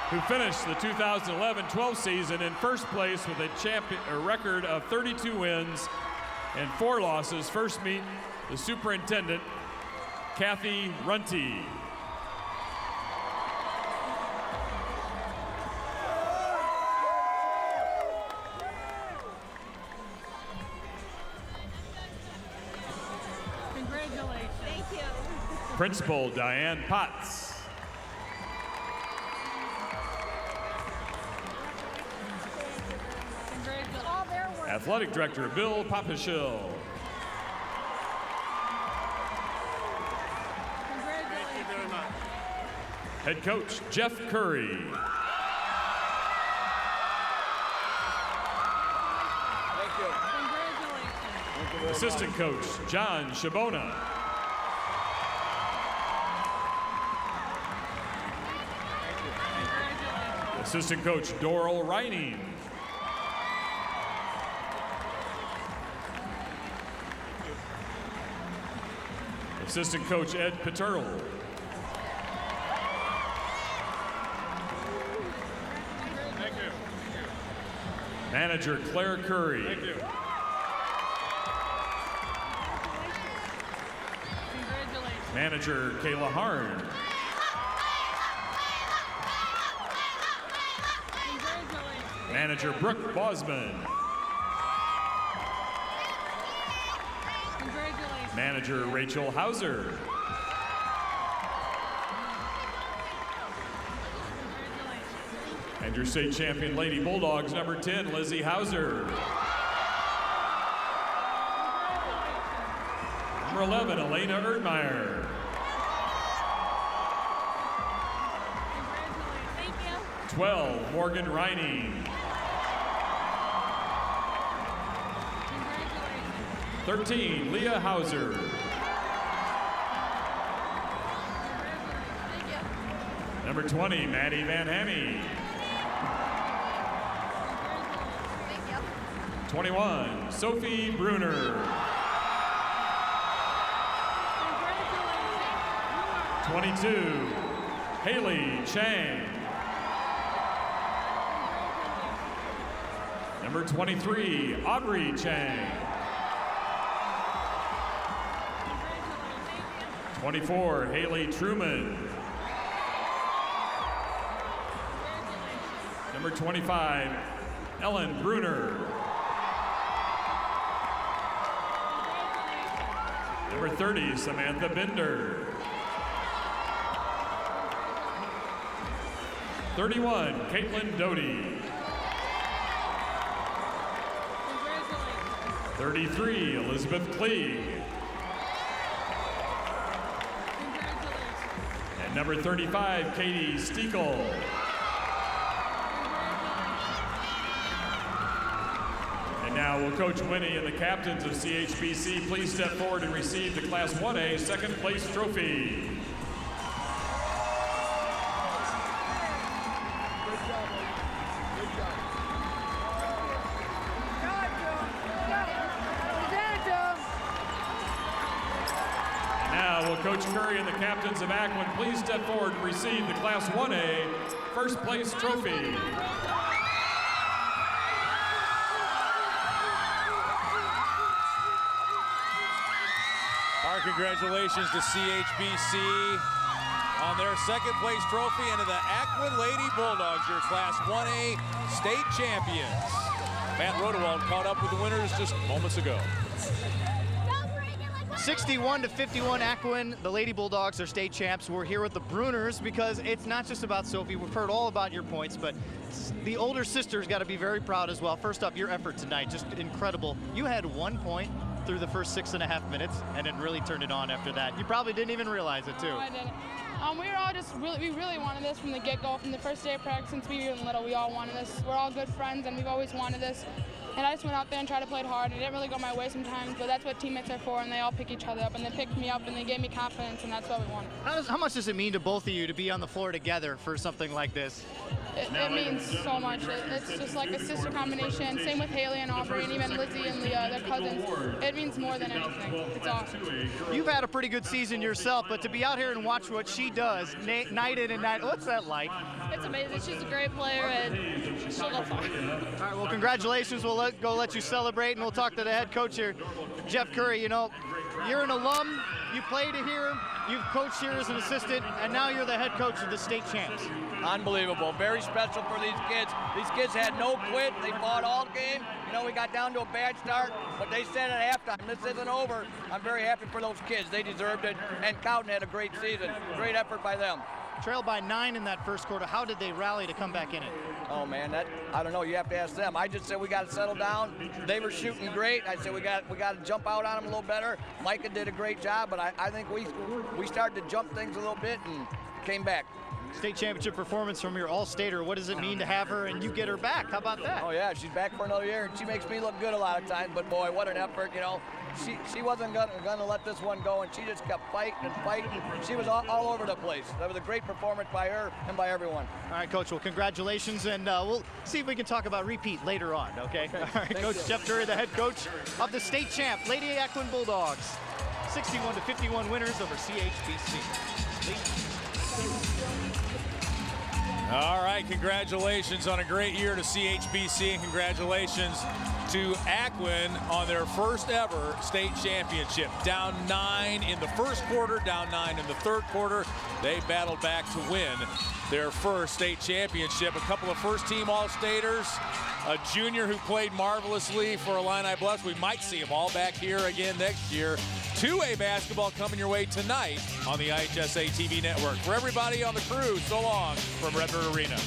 who finished the 2011-12 season in first place with a record of 32 wins and 4 losses. First meet the superintendent, Kathy Runty. Congratulations. Thank you. Principal, Diane Potts. Athletic Director, Bill Papashill. Head coach, Jeff Curry. Assistant coach, John Shabona. Assistant coach, Doral Reining. Assistant coach, Ed Paterl. Thank you. Manager, Claire Curry. Thank you. Manager, Kayla Harn. Manager, Brooke Bosman. Manager, Rachel Hauser. And your state champion Lady Bulldogs, number 10, Lizzie Hauser. Number 11, Elena Erdmeyer. 12, Morgan Reining. 13, Leah Hauser. Number 20, Maddie Van Hammy. 21, Sophie Bruner. 22, Haley Chang. Number 23, Aubrey Chang. 24, Haley Truman. Number 25, Ellen Bruner. Number 30, Samantha Bender. 31, Caitlin Doty. 33, Elizabeth Klieg. And number 35, Katie Steekel. And now will Coach Winnie and the captains of CHBC please step forward and receive the Class 1A second place trophy. Coach Curry and the captains of Aquin, please step forward and receive the Class 1A first place trophy. Our congratulations to CHBC on their second place trophy and to the Aquin Lady Bulldogs, your Class 1A state champions. Matt Rodewald caught up with the winners just moments ago. 61-51 Aquin, the Lady Bulldogs are state champs. We're here with the Bruners because it's not just about Sophie. We've heard all about your points, but the older sister's got to be very proud as well. First up, your effort tonight, just incredible. You had 1 point through the first 6.5 minutes and then really turned it on after that. You probably didn't even realize it too. No, I didn't. We were all we really wanted this from the get-go, from the first day of practice since we were little. We all wanted this. We're all good friends and we've always wanted this. And I just went out there and tried to play it hard. It didn't really go my way sometimes, but that's what teammates are for, and they all pick each other up, and they picked me up, and they gave me confidence, and that's what we wanted. How much does it mean to both of you to be on the floor together for something like this? It means so much. It's just like a sister combination. Same with Haley and Aubrey, and even Lizzie and Leah, their cousins. It means more than anything. It's awesome. You've had a pretty good season yourself, but to be out here and watch what she does night in and night, what's that like? It's amazing. She's a great player, and she'll go far. All right, well, congratulations. We'll let you celebrate, and we'll talk to the head coach here, Jeff Curry. You know, you're an alum. You played here. You've coached here as an assistant, and now you're the head coach of the state champs. Unbelievable. Very special for these kids. These kids had no quit. They fought all game. You know, we got down to a bad start, but they said at halftime, this isn't over. I'm very happy for those kids. They deserved it, and Cowden had a great season. Great effort by them. Trailed by 9 in that first quarter. How did they rally to come back in it? Oh man, I don't know. You have to ask them. I just said we got to settle down. They were shooting great. I said we got to jump out on them a little better. Micah did a great job, but I think we started to jump things a little bit and came back. State championship performance from your All-Stater. What does it mean to have her and you get her back? How about that? Oh yeah, she's back for another year, and she makes me look good a lot of times. But boy, what an effort! You know, she wasn't gonna let this one go, and she just kept fighting and fighting. She was all over the place. That was a great performance by her and by everyone. All right, Coach. Well, congratulations, and we'll see if we can talk about repeat later on. Okay. All right, Thank Coach you. Jeff Dury, the head coach of the state champ Lady Aquin Bulldogs, 61-51 winners over CHBC. All right, congratulations on a great year to CHBC, and congratulations to Aquin on their first ever state championship. Down 9 in the first quarter, down 9 in the third quarter. They battled back to win their first state championship. A couple of first-team All-Staters, a junior who played marvelously for Illini Bluffs. We might see them all back here again next year. 2A basketball coming your way tonight on the IHSA TV network. For everybody on the crew, so long from Red Bird Arena.